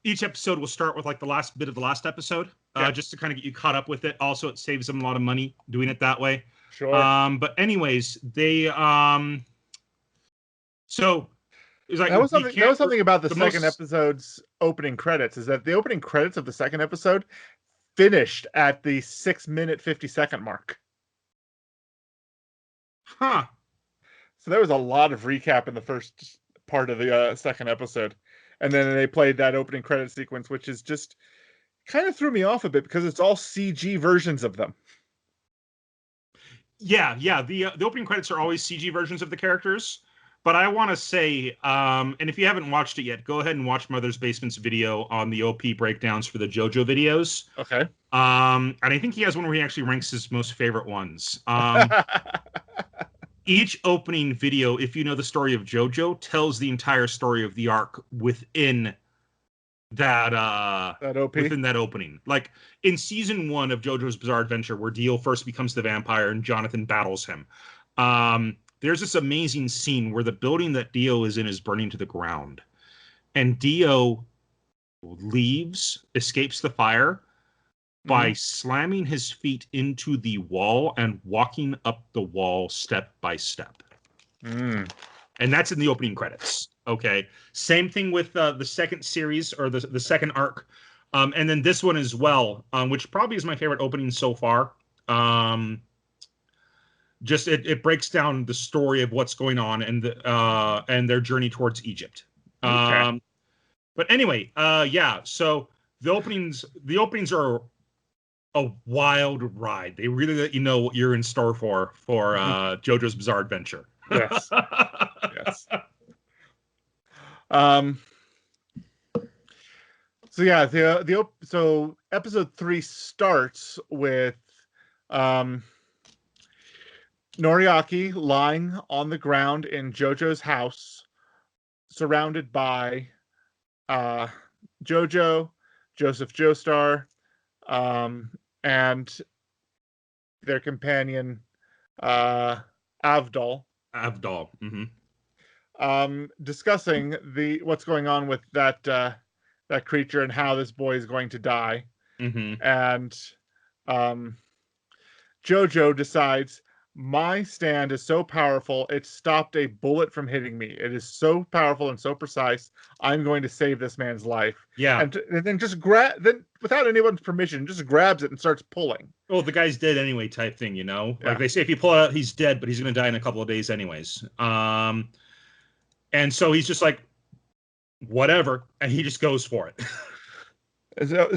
each episode will start with like the last bit of the last episode, just to kind of get you caught up with it. Also, it saves them a lot of money doing it that way. Sure. But anyways, they so it was like that was something about the second episode's opening credits, is that the opening credits of the second episode finished at the 6-minute 50-second mark. Huh. So there was a lot of recap in the first part of the second episode. And then they played that opening credit sequence, which is just kind of threw me off a bit because it's all CG versions of them. Yeah. The opening credits are always CG versions of the characters. But I want to say, and if you haven't watched it yet, go ahead and watch Mother's Basement's video on the OP breakdowns for the Jojo videos. Okay. And I think he has one where he actually ranks his most favorite ones. Each opening video, if you know the story of Jojo, tells the entire story of the arc within that OP? Within that opening. Like in season 1 of Jojo's Bizarre Adventure, where Dio first becomes the vampire and Jonathan battles him. There's this amazing scene where the building that Dio is in is burning to the ground. And Dio escapes the fire by slamming his feet into the wall and walking up the wall step by step. And that's in the opening credits. Okay. Same thing with the second series, or the second arc. And then this one as well, which probably is my favorite opening so far. Just it breaks down the story of what's going on and their journey towards Egypt. Okay. But anyway, so the openings are a wild ride. They really let you know what you're in store for JoJo's Bizarre Adventure. Yes. Yes. So yeah, so episode 3 starts with Noriaki lying on the ground in Jojo's house, surrounded by Jojo, Joseph Joestar, and their companion Avdol. Discussing what's going on with that creature and how this boy is going to die. And Jojo decides, my stand is so powerful, it stopped a bullet from hitting me. It is so powerful and so precise. I'm going to save this man's life. Yeah. And then without anyone's permission, just grabs it and starts pulling. Oh, the guy's dead anyway type thing, you know? Yeah. Like they say, if you pull it out, he's dead, but he's going to die in a couple of days anyways. And so he's just like, whatever. And he just goes for it.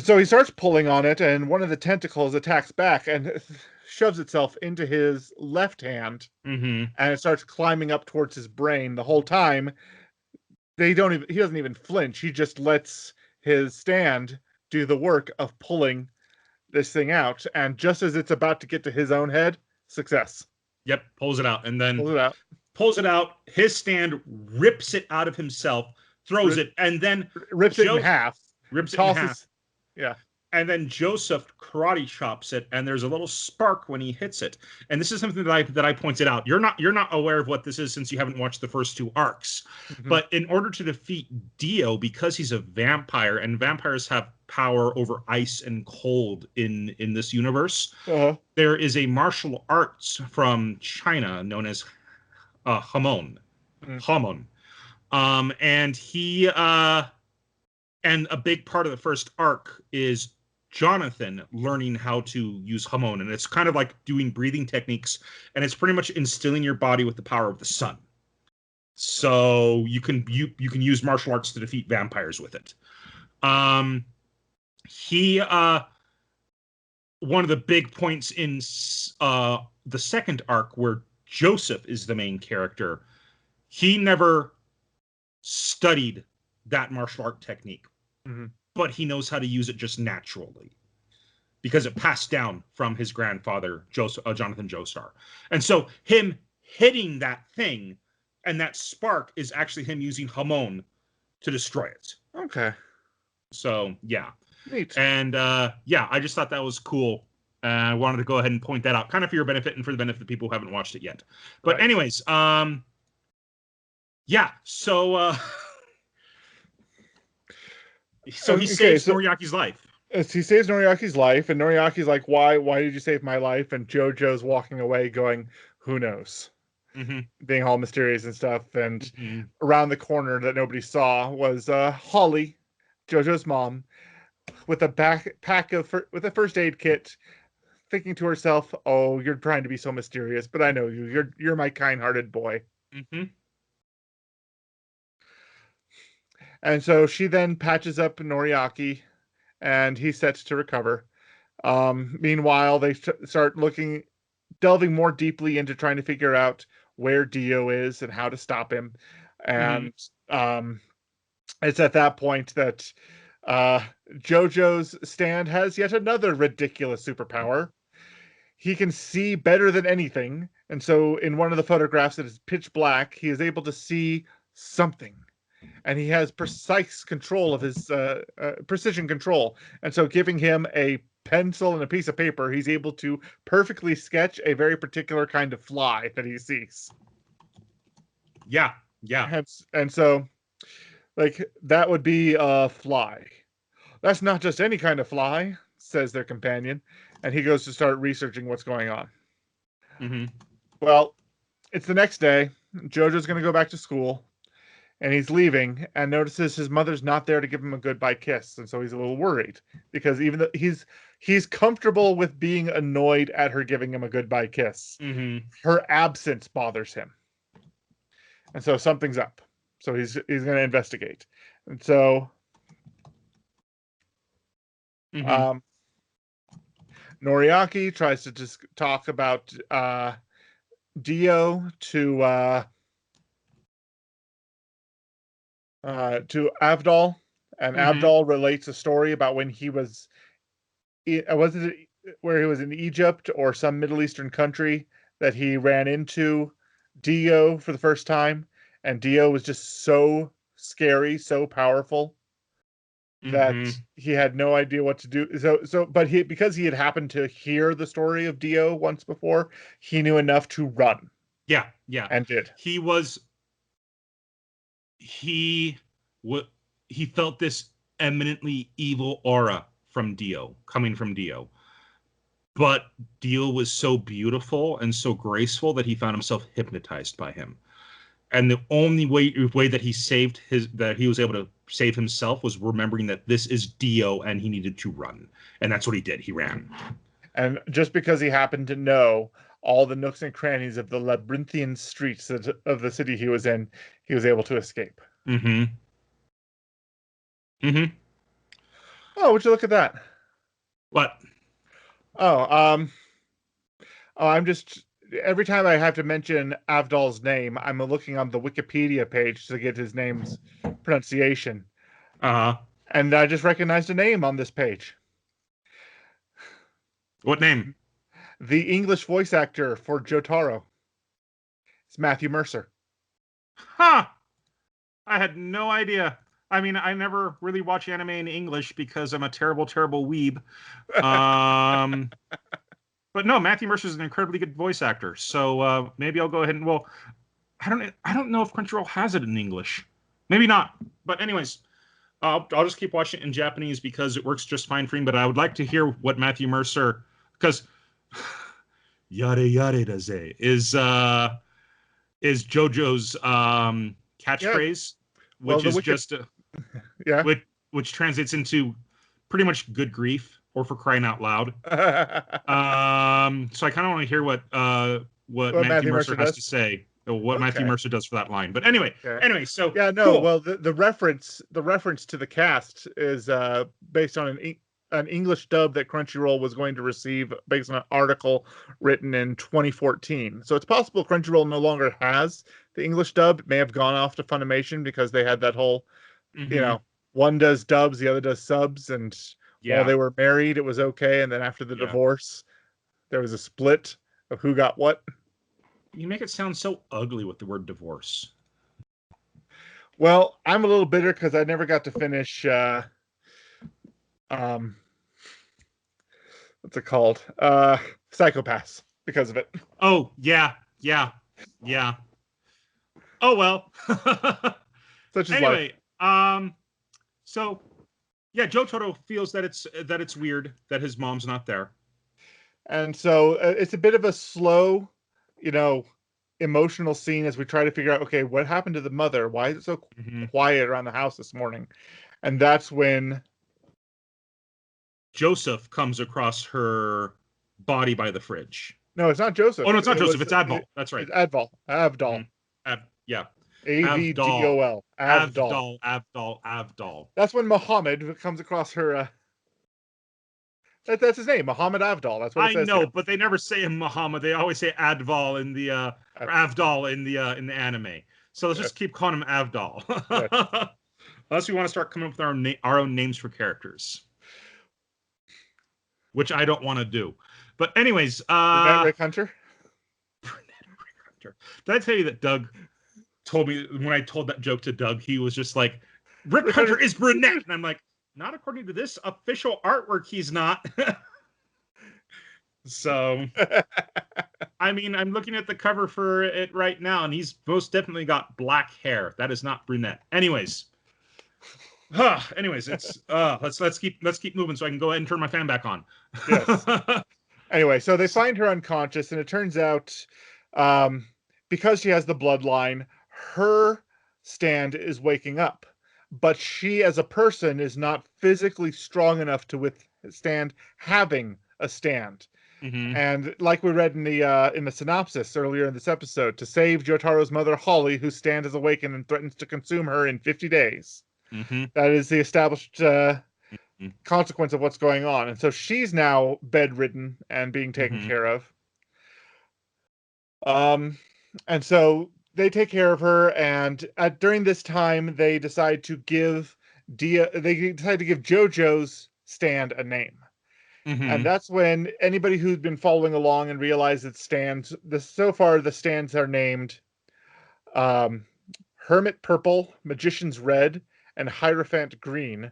So he starts pulling on it, and one of the tentacles attacks back and shoves itself into his left hand, and it starts climbing up towards his brain. The whole time, he doesn't even flinch. He just lets his stand do the work of pulling this thing out. And just as it's about to get to his own head, success. Yep, pulls it out, and then pulls it out. His stand rips it out of himself, throws it, and then rips it in half. Rips it in half. Yeah. and then Joseph karate chops it, and there's a little spark when he hits it. And this is something that I pointed out. You're not aware of what this is since you haven't watched the first 2 arcs. Mm-hmm. But in order to defeat Dio, because he's a vampire, and vampires have power over ice and cold in this universe, there is a martial arts from China known as Hamon. Hamon. And he and a big part of the first arc is Jonathan learning how to use Hamon, and it's kind of like doing breathing techniques, and it's pretty much instilling your body with the power of the sun. So you can use martial arts to defeat vampires with it. He one of the big points in the second arc where Joseph is the main character, he never studied that martial art technique, but he knows how to use it just naturally because it passed down from his grandfather, Jonathan Joestar. And so him hitting that thing and that spark is actually him using Hamon to destroy it. Okay. So, yeah. Neat. And, I just thought that was cool. I wanted to go ahead and point that out, kind of for your benefit and for the benefit of people who haven't watched it yet. But anyways, so... So he saves Noriaki's life. He saves Noriaki's life, and Noriaki's like, why did you save my life? And Jojo's walking away going, who knows? Being all mysterious and stuff. And around the corner that nobody saw was Holly, Jojo's mom, with a with a first aid kit, thinking to herself, oh, you're trying to be so mysterious, but I know you. You're my kind-hearted boy. And so she then patches up Noriaki, and he's set to recover. Meanwhile, they start delving more deeply into trying to figure out where Dio is and how to stop him. And it's at that point that Jojo's stand has yet another ridiculous superpower. He can see better than anything. And so in one of the photographs that is pitch black, he is able to see something. And he has precise control of his precision control. And so giving him a pencil and a piece of paper, he's able to perfectly sketch a very particular kind of fly that he sees. Yeah. And so, like, that would be a fly. That's not just any kind of fly, says their companion. And he goes to start researching what's going on. Well, it's the next day. Jojo's going to go back to school. And he's leaving and notices his mother's not there to give him a goodbye kiss. And so he's a little worried because even though he's comfortable with being annoyed at her giving him a goodbye kiss, her absence bothers him. And so something's up. So he's going to investigate. And so Noriaki tries to just talk about Dio to Avdol, and Avdol relates a story about when he was where he was in Egypt or some Middle Eastern country that he ran into Dio for the first time, and Dio was just so scary, so powerful that he had no idea what to do. But because he had happened to hear the story of Dio once before, he knew enough to run. Yeah, and did. He felt this eminently evil aura coming from Dio. But Dio was so beautiful and so graceful that he found himself hypnotized by him. And the only way that he was able to save himself was remembering that this is Dio and he needed to run. And that's what he did. He ran. And just because he happened to know all the nooks and crannies of the labyrinthian streets of the city he was in, he was able to escape. Oh, would you look at that? What? I'm just, every time I have to mention Avdol's name, I'm looking on the Wikipedia page to get his name's pronunciation. And I just recognized a name on this page. What name? The English voice actor for Jotaro. It's Matthew Mercer. I had no idea. I mean, I never really watch anime in English because I'm a terrible, terrible weeb. But no, Matthew Mercer is an incredibly good voice actor. So maybe I'll go ahead and I don't know if Crunchyroll has it in English. Maybe not. But anyways, I'll just keep watching it in Japanese because it works just fine for me. But I would like to hear what Matthew Mercer, because yare yare daze is Jojo's catchphrase, well, which is just yeah, which translates into pretty much good grief or for crying out loud. So I kind of want to hear what Matthew Mercer has to say, or what Matthew Mercer does for that line. But anyway, so yeah, no, cool. Well, the reference to the cast is based on an English dub that Crunchyroll was going to receive based on an article written in 2014. So it's possible Crunchyroll no longer has the English dub. It may have gone off to Funimation because they had that whole, you know, one does dubs, the other does subs, and while they were married, it was okay, and then after the divorce, there was a split of who got what. You make it sound so ugly with the word divorce. Well, I'm a little bitter because I never got to finish what's it called? Psychopaths because of it. Oh, yeah. Oh well. Such as anyway, life. So yeah, Jotaro feels that it's weird that his mom's not there. And so it's a bit of a slow, emotional scene as we try to figure out, okay, what happened to the mother? Why is it so quiet around the house this morning? And that's when Joseph comes across her body by the fridge. No, it's not Joseph. Oh, no, it's not Joseph. It's Adval. That's right. It's Adval. Avdol. Yeah. Avdol. Avdol. That's when Muhammad comes across her. That's his name, Muhammad Avdol. That's what it says. I know, here. But they never say Muhammad. They always say Adval in the or Avdol in the anime. So let's just keep calling him Avdol. Unless we want to start coming up with our own names for characters, which I don't want to do. But anyways, Brunette Rick Hunter. Did I tell you that Doug told me when I told that joke to Doug, he was just like, Rick Hunter is brunette, and I'm like, not according to this official artwork, he's not. So, I mean, I'm looking at the cover for it right now, and he's most definitely got black hair. That is not brunette. Anyways, it's let's keep moving so I can go ahead and turn my fan back on. Yes. Anyway, so they find her unconscious, and it turns out, because she has the bloodline, her stand is waking up, but she, as a person, is not physically strong enough to withstand having a stand. And like we read in the synopsis earlier in this episode, to save Jotaro's mother Holly, whose stand is awakened and threatens to consume her in 50 days. That is the established consequence of what's going on. And so she's now bedridden and being taken care of. And so they take care of her, and during this time they decide to give Jojo's stand a name. And that's when anybody who's been following along and realized that so far the stands are named Hermit Purple, Magician's Red, and Hierophant Green.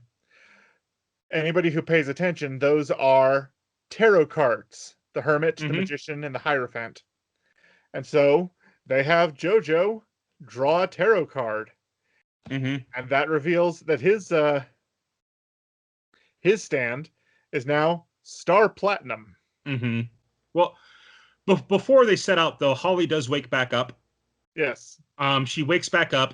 Anybody who pays attention, those are tarot cards. The Hermit, the Magician, and the Hierophant. And so they have Jojo draw a tarot card. And that reveals that his stand is now Star Platinum. Well, before they set out, though, Holly does wake back up. Yes. She wakes back up.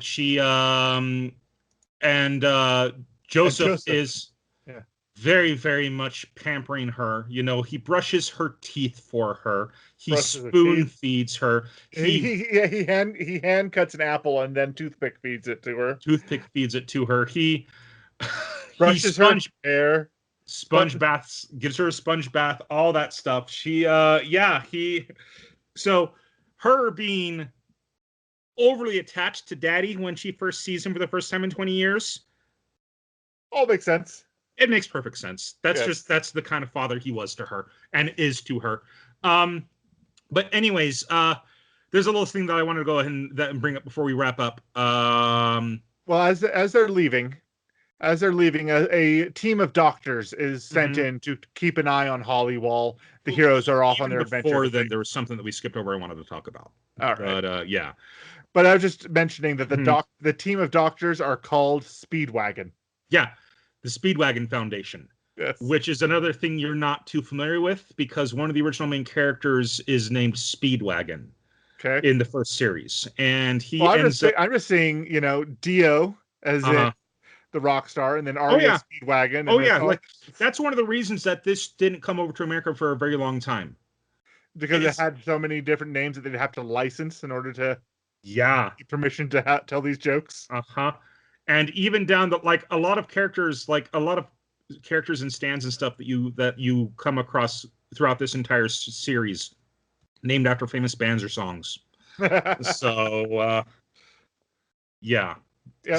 Joseph is very, very much pampering her. You know, he brushes her teeth for her. He spoon feeds her. He hand cuts an apple and then toothpick feeds it to her. He brushes her hair. Sponge baths, gives her a sponge bath, all that stuff. So her being overly attached to Daddy when she first sees him for the first time in 20 years. All makes sense. It makes perfect sense. That's the kind of father he was to her and is to her. But anyways, there's a little thing that I wanted to go ahead and bring up before we wrap up. Well, as they're leaving, As they're leaving, a team of doctors is sent in to keep an eye on Holly while the heroes are off on their adventure. Before then, there was something that we skipped over I wanted to talk about. All right. But yeah. But I was just mentioning that the team of doctors are called Speedwagon. Yeah, the Speedwagon Foundation. Yes. Which is another thing you're not too familiar with, because one of the original main characters is named Speedwagon. Okay. In the first series, and I'm just seeing, Dio as in the rock star, and then Arya Speedwagon. And like that's one of the reasons that this didn't come over to America for a very long time, because it had so many different names that they'd have to license in order to get permission to tell these jokes. And even down to like a lot of characters and stands and stuff that you come across throughout this entire series, named after famous bands or songs. So yeah.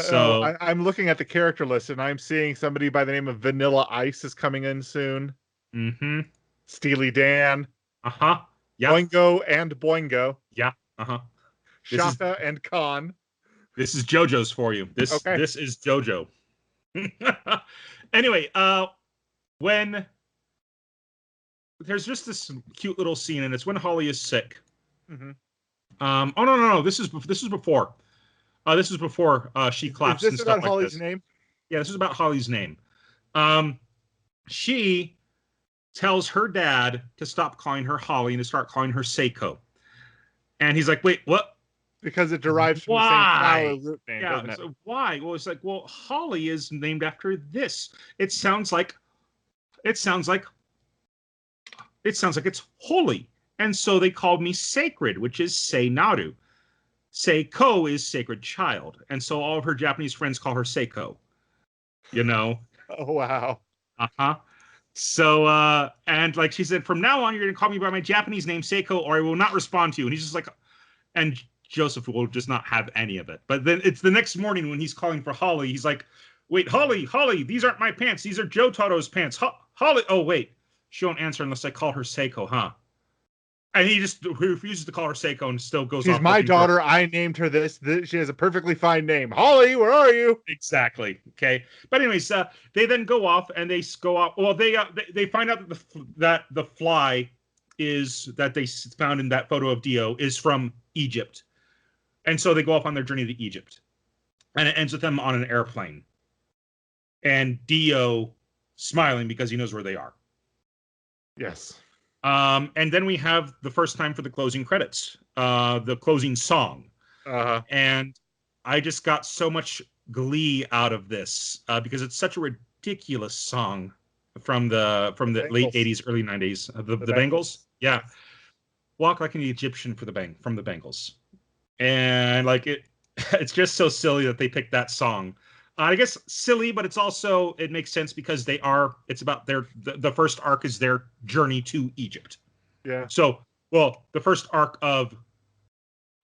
So I'm looking at the character list, and I'm seeing somebody by the name of Vanilla Ice is coming in soon. Steely Dan. Yeah. Boingo and Boingo. Yeah. Shaka and Khan. This is JoJo's for you. This is JoJo. Anyway, when there's just this cute little scene, and it's when Holly is sick. Oh no! This is before. This is before she claps. Is this about Holly's name? Yeah, this is about Holly's name. She tells her dad to stop calling her Holly and to start calling her Seiko. And he's like, "Wait, what?" Because it derives from the same flower root name, doesn't it? So why? Well, it's like, well, Holly is named after this. It sounds like it's holy. And so they called me sacred, which is Seinaru. Seiko is sacred child. And so all of her Japanese friends call her Seiko. Oh, wow. So, and like she said, from now on, you're going to call me by my Japanese name, Seiko, or I will not respond to you. And he's just like, and Joseph will just not have any of it. But then it's the next morning when he's calling for Holly. He's like, wait, Holly, these aren't my pants. These are Jotaro's pants. Holly, oh, wait. She won't answer unless I call her Seiko, huh? And he refuses to call her Seiko and still goes off. She's my daughter. I named her this. She has a perfectly fine name. Holly, where are you? Exactly. Okay. But anyways, they then go off and they go off. Well, they find out that the fly that they found in that photo of Dio is from Egypt. And so they go off on their journey to Egypt. And it ends with them on an airplane. And Dio smiling because he knows where they are. Yes. And then we have the first time for the closing credits, the closing song. And I just got so much glee out of this because it's such a ridiculous song from the late 80s, early 90s. The Bengals. Yeah. Walk Like an Egyptian from the Bengals. And like it's just so silly that they picked that song. I guess silly, but it makes sense because it's about the first arc is their journey to Egypt. Yeah. So, well, the first arc of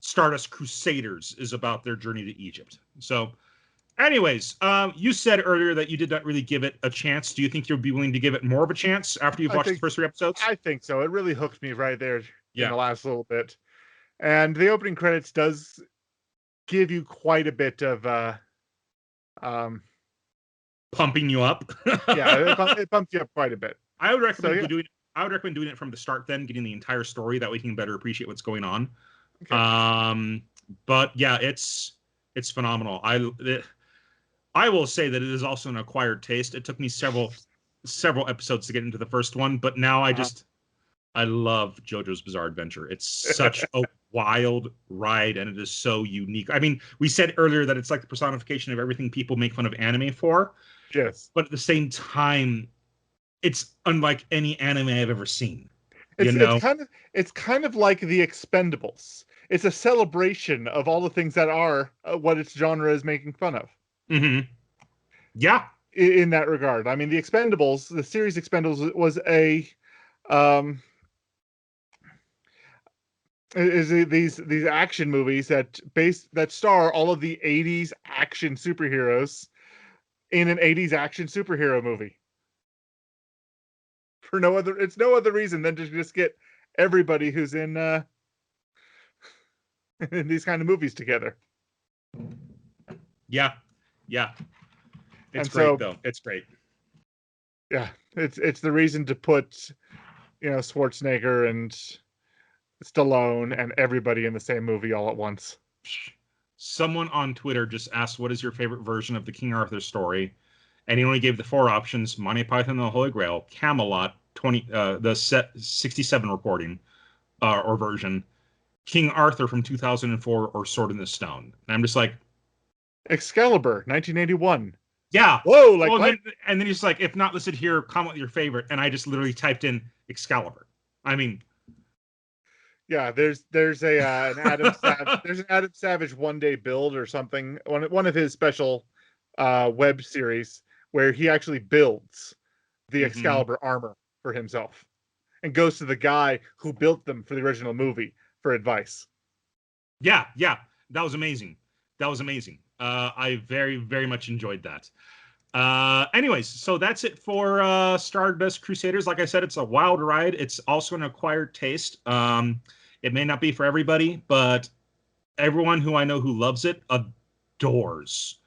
Stardust Crusaders is about their journey to Egypt. So, anyways, you said earlier that you did not really give it a chance. Do you think you'll be willing to give it more of a chance after you've watched the first 3 episodes? I think so. It really hooked me right there in the last little bit. And the opening credits does give you quite a bit of pumping you up. it pumps you up quite a bit. I would recommend doing it from the start, then getting the entire story. That way you can better appreciate what's going on. Okay. But yeah, it's phenomenal. I will say that it is also an acquired taste. It took me several episodes to get into the first one, but now I love JoJo's Bizarre Adventure. It's such a wild ride, and it is so unique. I mean, we said earlier that it's like the personification of everything people make fun of anime for. Yes. But at the same time, it's unlike any anime I've ever seen. It's kind of like The Expendables. It's a celebration of all the things that are what its genre is making fun of. Mm-hmm. Yeah. In that regard. I mean, The Expendables, the series Expendables was these action movies that star all of the 80s action superheroes in an 80s action superhero movie. It's no other reason than to just get everybody who's in in these kind of movies together. Yeah. It's great, though. It's great. Yeah, it's the reason to put, Schwarzenegger and Stallone and everybody in the same movie all at once. Someone on Twitter just asked, what is your favorite version of the King Arthur story? And he only gave the 4 options: Monty Python and the Holy Grail, Camelot, the 67 recording or version, King Arthur from 2004, or Sword in the Stone. And I'm just like, Excalibur, 1981. Yeah. Whoa! And then he's like, if not listed here, comment with your favorite. And I just literally typed in Excalibur. I mean, yeah. There's an Adam Savage. There's an Adam Savage one day build or something. One of his special web series where he actually builds the Excalibur armor for himself and goes to the guy who built them for the original movie for advice. Yeah. That was amazing. I very, very much enjoyed that. Anyways, so that's it for Stardust Crusaders. Like I said, it's a wild ride. It's also an acquired taste. It may not be for everybody, but everyone who I know who loves it adores.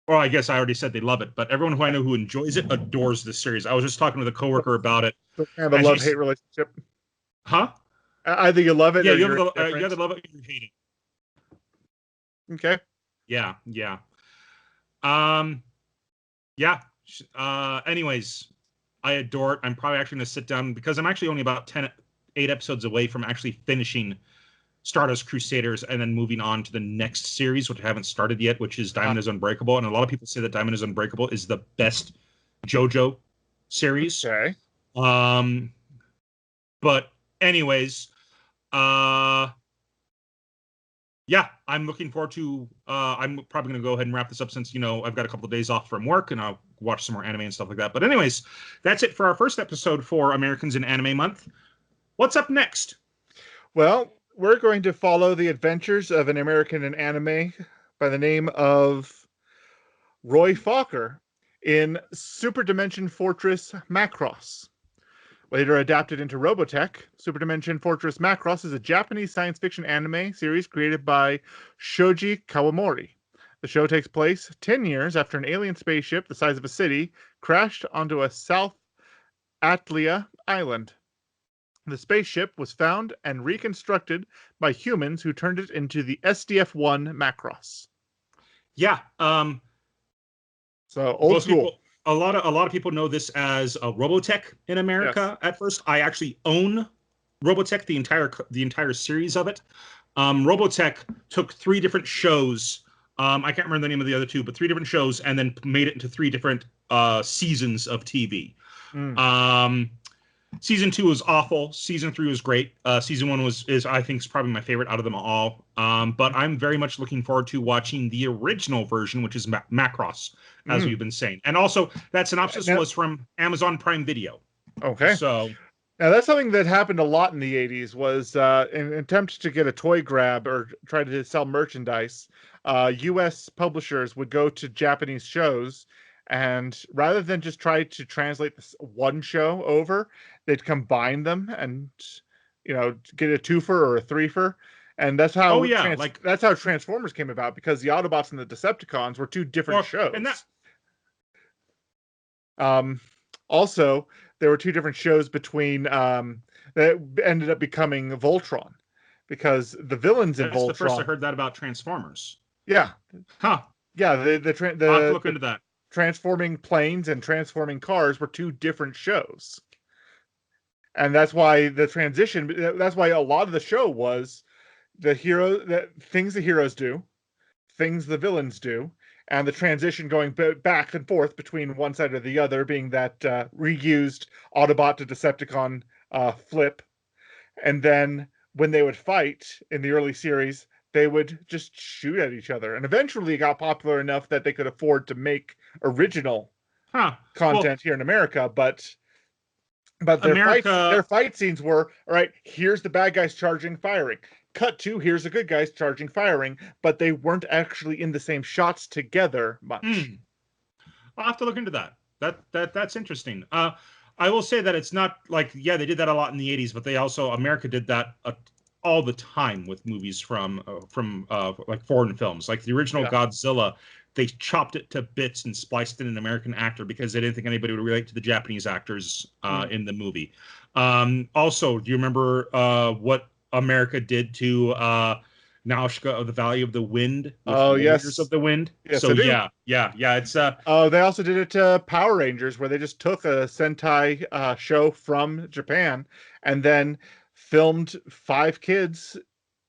Well, I guess I already said they love it, but everyone who I know who enjoys it adores this series. I was just talking with a coworker about it. So kind of a love-hate relationship. Huh? Either you love it, yeah, you either love it or you hate it. Okay. Yeah. Anyways, I adore it. I'm probably actually going to sit down because I'm actually only about 8 episodes away from actually finishing Stardust Crusaders and then moving on to the next series, which I haven't started yet, which is Diamond is Unbreakable. And a lot of people say that Diamond is Unbreakable is the best JoJo series. Okay. But anyways, yeah, I'm looking forward to, I'm probably going to go ahead and wrap this up since, I've got a couple of days off from work and I'll watch some more anime and stuff like that. But anyways, that's it for our first episode for Americans in Anime Month. What's up next? Well, we're going to follow the adventures of an American in anime by the name of Roy Fokker in Super Dimension Fortress Macross. Later adapted into Robotech, Super Dimension Fortress Macross is a Japanese science fiction anime series created by Shoji Kawamori. The show takes place 10 years after an alien spaceship the size of a city crashed onto a South Atlia island. The spaceship was found and reconstructed by humans who turned it into the SDF-1 Macross. Yeah. So old school. People, a lot of people know this as Robotech in America. Yes. At first, I actually own Robotech, the entire series of it. Robotech took 3 different shows. I can't remember the name of the other 2, but 3 different shows, and then made it into 3 different seasons of TV. Season 2 was awful. Season 3 was great. Season 1 is I think is probably my favorite out of them all. But I'm very much looking forward to watching the original version, which is Macross, as we've been saying. And also, that synopsis was from Amazon Prime Video. Okay. So now that's something that happened a lot in the 80s was in an attempt to get a toy grab or try to sell merchandise, U.S. publishers would go to Japanese shows, and rather than just try to translate this one show over, they'd combine them and, get a 2-fer or a 3-fer. And that's how that's how Transformers came about, because the Autobots and the Decepticons were 2 different shows. And also, there were 2 different shows between that ended up becoming Voltron, because the villains in Voltron. That's the first I heard that about Transformers. Yeah. Huh. Yeah. I'll have to look into that. Transforming planes and transforming cars were 2 different shows. And that's why the transition, that's why a lot of the show was things the heroes do, things the villains do, and the transition going back and forth between one side or the other being that reused Autobot to Decepticon flip. And then when they would fight in the early series, they would just shoot at each other. And eventually it got popular enough that they could afford to make original content here in America, but their fight scenes were, all right, here's the bad guys charging, firing. Cut to, here's the good guys charging, firing, but they weren't actually in the same shots together much. I'll have to look into that. That's interesting. I will say that it's not like, they did that a lot in the 80s, but America did that all the time with movies from like foreign films. Like the original Godzilla, they chopped it to bits and spliced in an American actor because they didn't think anybody would relate to the Japanese actors in the movie. Also, do you remember what America did to Nausicaa of the Valley of the Wind? Warriors of the Wind. Yes, so yeah. It's they also did it to Power Rangers, where they just took a Sentai show from Japan and then filmed 5 kids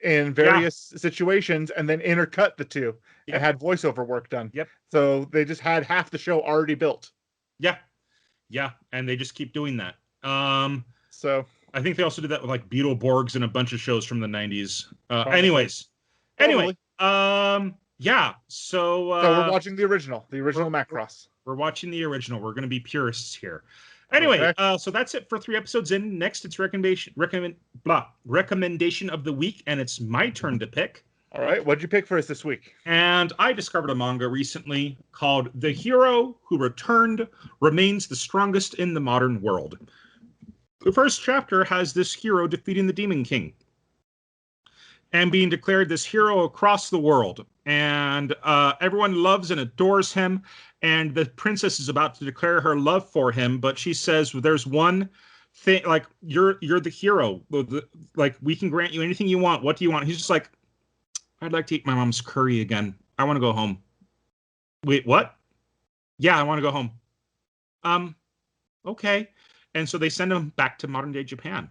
in various situations and then intercut the two and had voiceover work done. So they just had half the show already built. Yeah, and they just keep doing that. So I think they also did that with like Beetleborgs and a bunch of shows from the 90s. Anyway, yeah. So we're watching the original Macross. We're watching the original. We're going to be purists here. Anyway, so that's it for 3 episodes in. Next, it's recommendation of the week, and it's my turn to pick. All right, what'd you pick for us this week? And I discovered a manga recently called "The Hero Who Returned Remains the Strongest in the Modern World." The first chapter has this hero defeating the Demon King and being declared this hero across the world. And everyone loves and adores him. And the princess is about to declare her love for him, but she says, well, there's one thing, like, you're the hero. Like, we can grant you anything you want. What do you want? He's just like, I'd like to eat my mom's curry again. I want to go home. Wait, what? Yeah, I want to go home. Okay. And so they send him back to modern day Japan.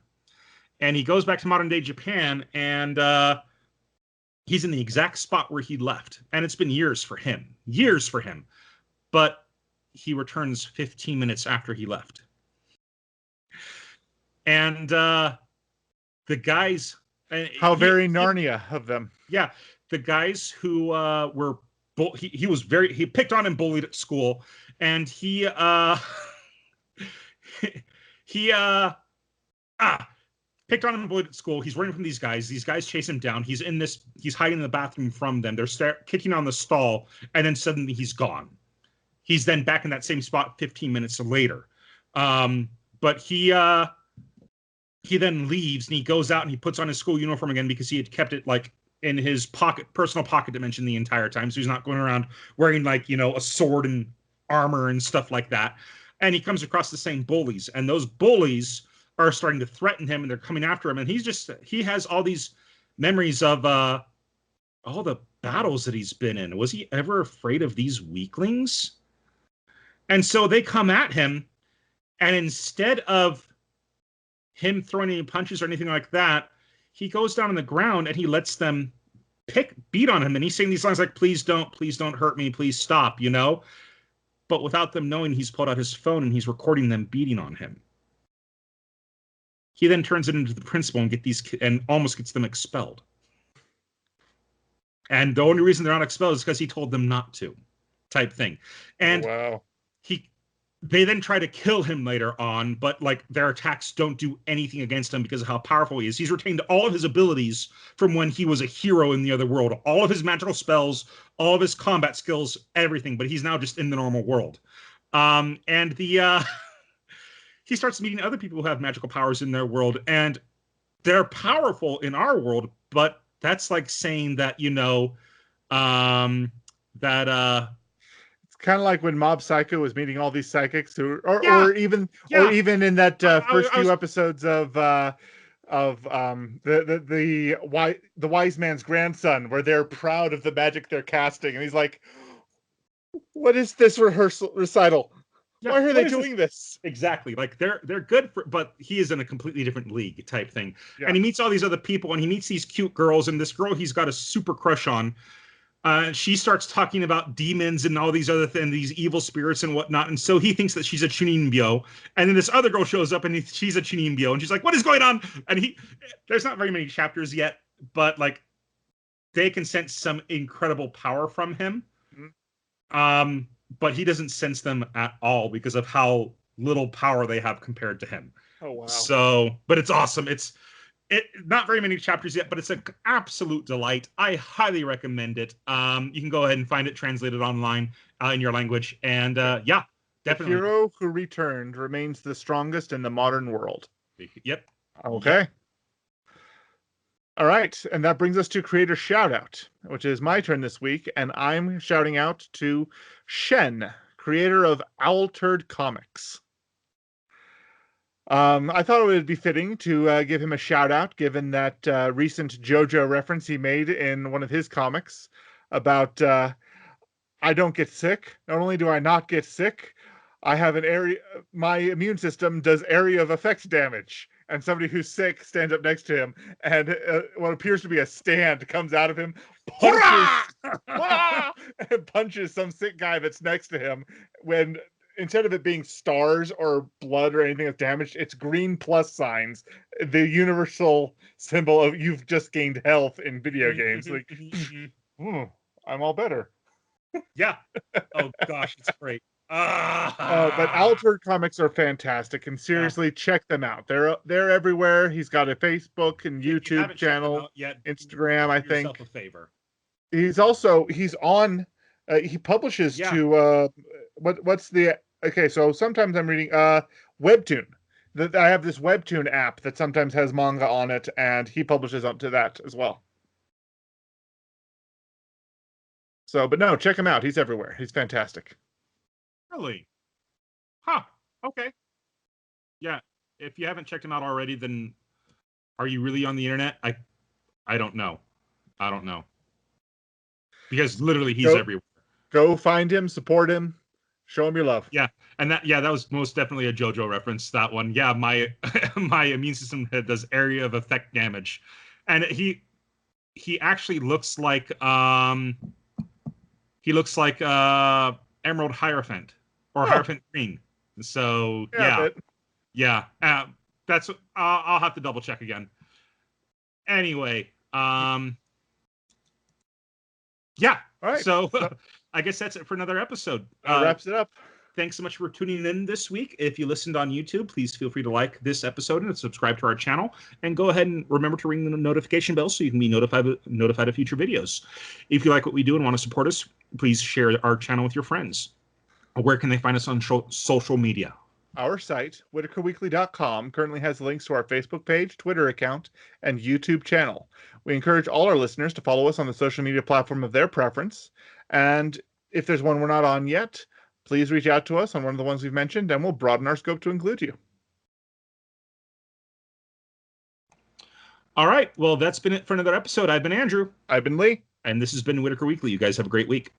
And he goes back to modern day Japan, and he's in the exact spot where he left. And it's been years for him. But he returns 15 minutes after he left. And the guys... How very Narnia of them. Yeah. The guys who were... He picked on and bullied at school. And he picked on him and bullied at school. He's running from these guys. These guys chase him down. He's hiding in the bathroom from them. They're kicking on the stall, and then suddenly he's gone. He's then back in that same spot 15 minutes later. But he then leaves, and he goes out and he puts on his school uniform again because he had kept it like in his personal pocket dimension the entire time. So he's not going around wearing like, a sword and armor and stuff like that. And he comes across the same bullies, and those bullies are starting to threaten him, and they're coming after him. And he has all these memories of all the battles that he's been in. Was he ever afraid of these weaklings? And so they come at him, and instead of him throwing any punches or anything like that, he goes down on the ground and he lets them beat on him. And he's saying these lines like, please don't hurt me, please stop, But without them knowing, he's pulled out his phone and he's recording them beating on him. He then turns it into the principal and almost gets them expelled. And the only reason they're not expelled is because he told them not to, type thing. And they then try to kill him later on, but like their attacks don't do anything against him because of how powerful he is. He's retained all of his abilities from when he was a hero in the other world, all of his magical spells, all of his combat skills, everything, but he's now just in the normal world. He starts meeting other people who have magical powers in their world, and they're powerful in our world, but that's like saying that, it's kind of like when Mob Psycho was meeting all these psychics, or even in that first few episodes of the wise man's grandson, where they're proud of the magic they're casting, and he's like, "What is this recital? Yeah, why are they doing this?" Exactly. Like they're good but he is in a completely different league type thing. Yeah. And he meets all these other people, and he meets these cute girls, and this girl he's got a super crush on. She starts talking about demons and all these other things, these evil spirits and whatnot. And so he thinks that she's a Chunimbyo. And then this other girl shows up, and she's a Chunimbyo. And she's like, what is going on? And there's not very many chapters yet, but like they can sense some incredible power from him. Mm-hmm. But he doesn't sense them at all because of how little power they have compared to him. Oh, wow. So, but it's awesome. Not very many chapters yet, but it's an absolute delight. I highly recommend it. You can go ahead and find it translated online in your language. And yeah, definitely. The hero who returned remains the strongest in the modern world. Yep. Okay. All right, and that brings us to creator shout out, which is my turn this week, and I'm shouting out to Shen, creator of Owlturd Comics. I thought it would be fitting to give him a shout out, given that recent Jojo reference he made in one of his comics about I don't get sick. Not only do I not get sick, I have an area. My immune system does area of effect damage, and somebody who's sick stands up next to him, and what appears to be a stand comes out of him, and punches some sick guy that's next to him. When instead of it being stars or blood or anything that's damaged, it's green plus signs, the universal symbol of you've just gained health in video games. Like, I'm all better. Yeah. Oh gosh, it's great. But Owlturd comics are fantastic, and seriously, check them out. They're everywhere. He's got a Facebook and YouTube channel, Instagram. I think. Yourself a favor. He's on. He publishes to what's the okay? So sometimes I'm reading Webtoon. I have this Webtoon app that sometimes has manga on it, and he publishes onto that as well. So, but no, check him out. He's everywhere. He's fantastic. Really? Huh. Okay. Yeah. If you haven't checked him out already, then are you really on the internet? I don't know. I don't know. Because literally he's everywhere. Go find him, support him, show him your love. Yeah. And that was most definitely a JoJo reference, that one. Yeah, my my immune system does area of effect damage. And he actually looks like Emerald Hierophant or Hierophant Green. So yeah. That's I'll have to double check again. Anyway, yeah. All right. So I guess that's it for another episode. Wraps it up. Thanks so much for tuning in this week. If you listened on YouTube, please feel free to like this episode and subscribe to our channel. And go ahead and remember to ring the notification bell so you can be notified of future videos. If you like what we do and want to support us, please share our channel with your friends. Where can they find us on social media? Our site, WhitakerWeekly.com, currently has links to our Facebook page, Twitter account, and YouTube channel. We encourage all our listeners to follow us on the social media platform of their preference. And if there's one we're not on yet, please reach out to us on one of the ones we've mentioned, and we'll broaden our scope to include you. All right. Well, that's been it for another episode. I've been Andrew. I've been Lee. And this has been Whitaker Weekly. You guys have a great week.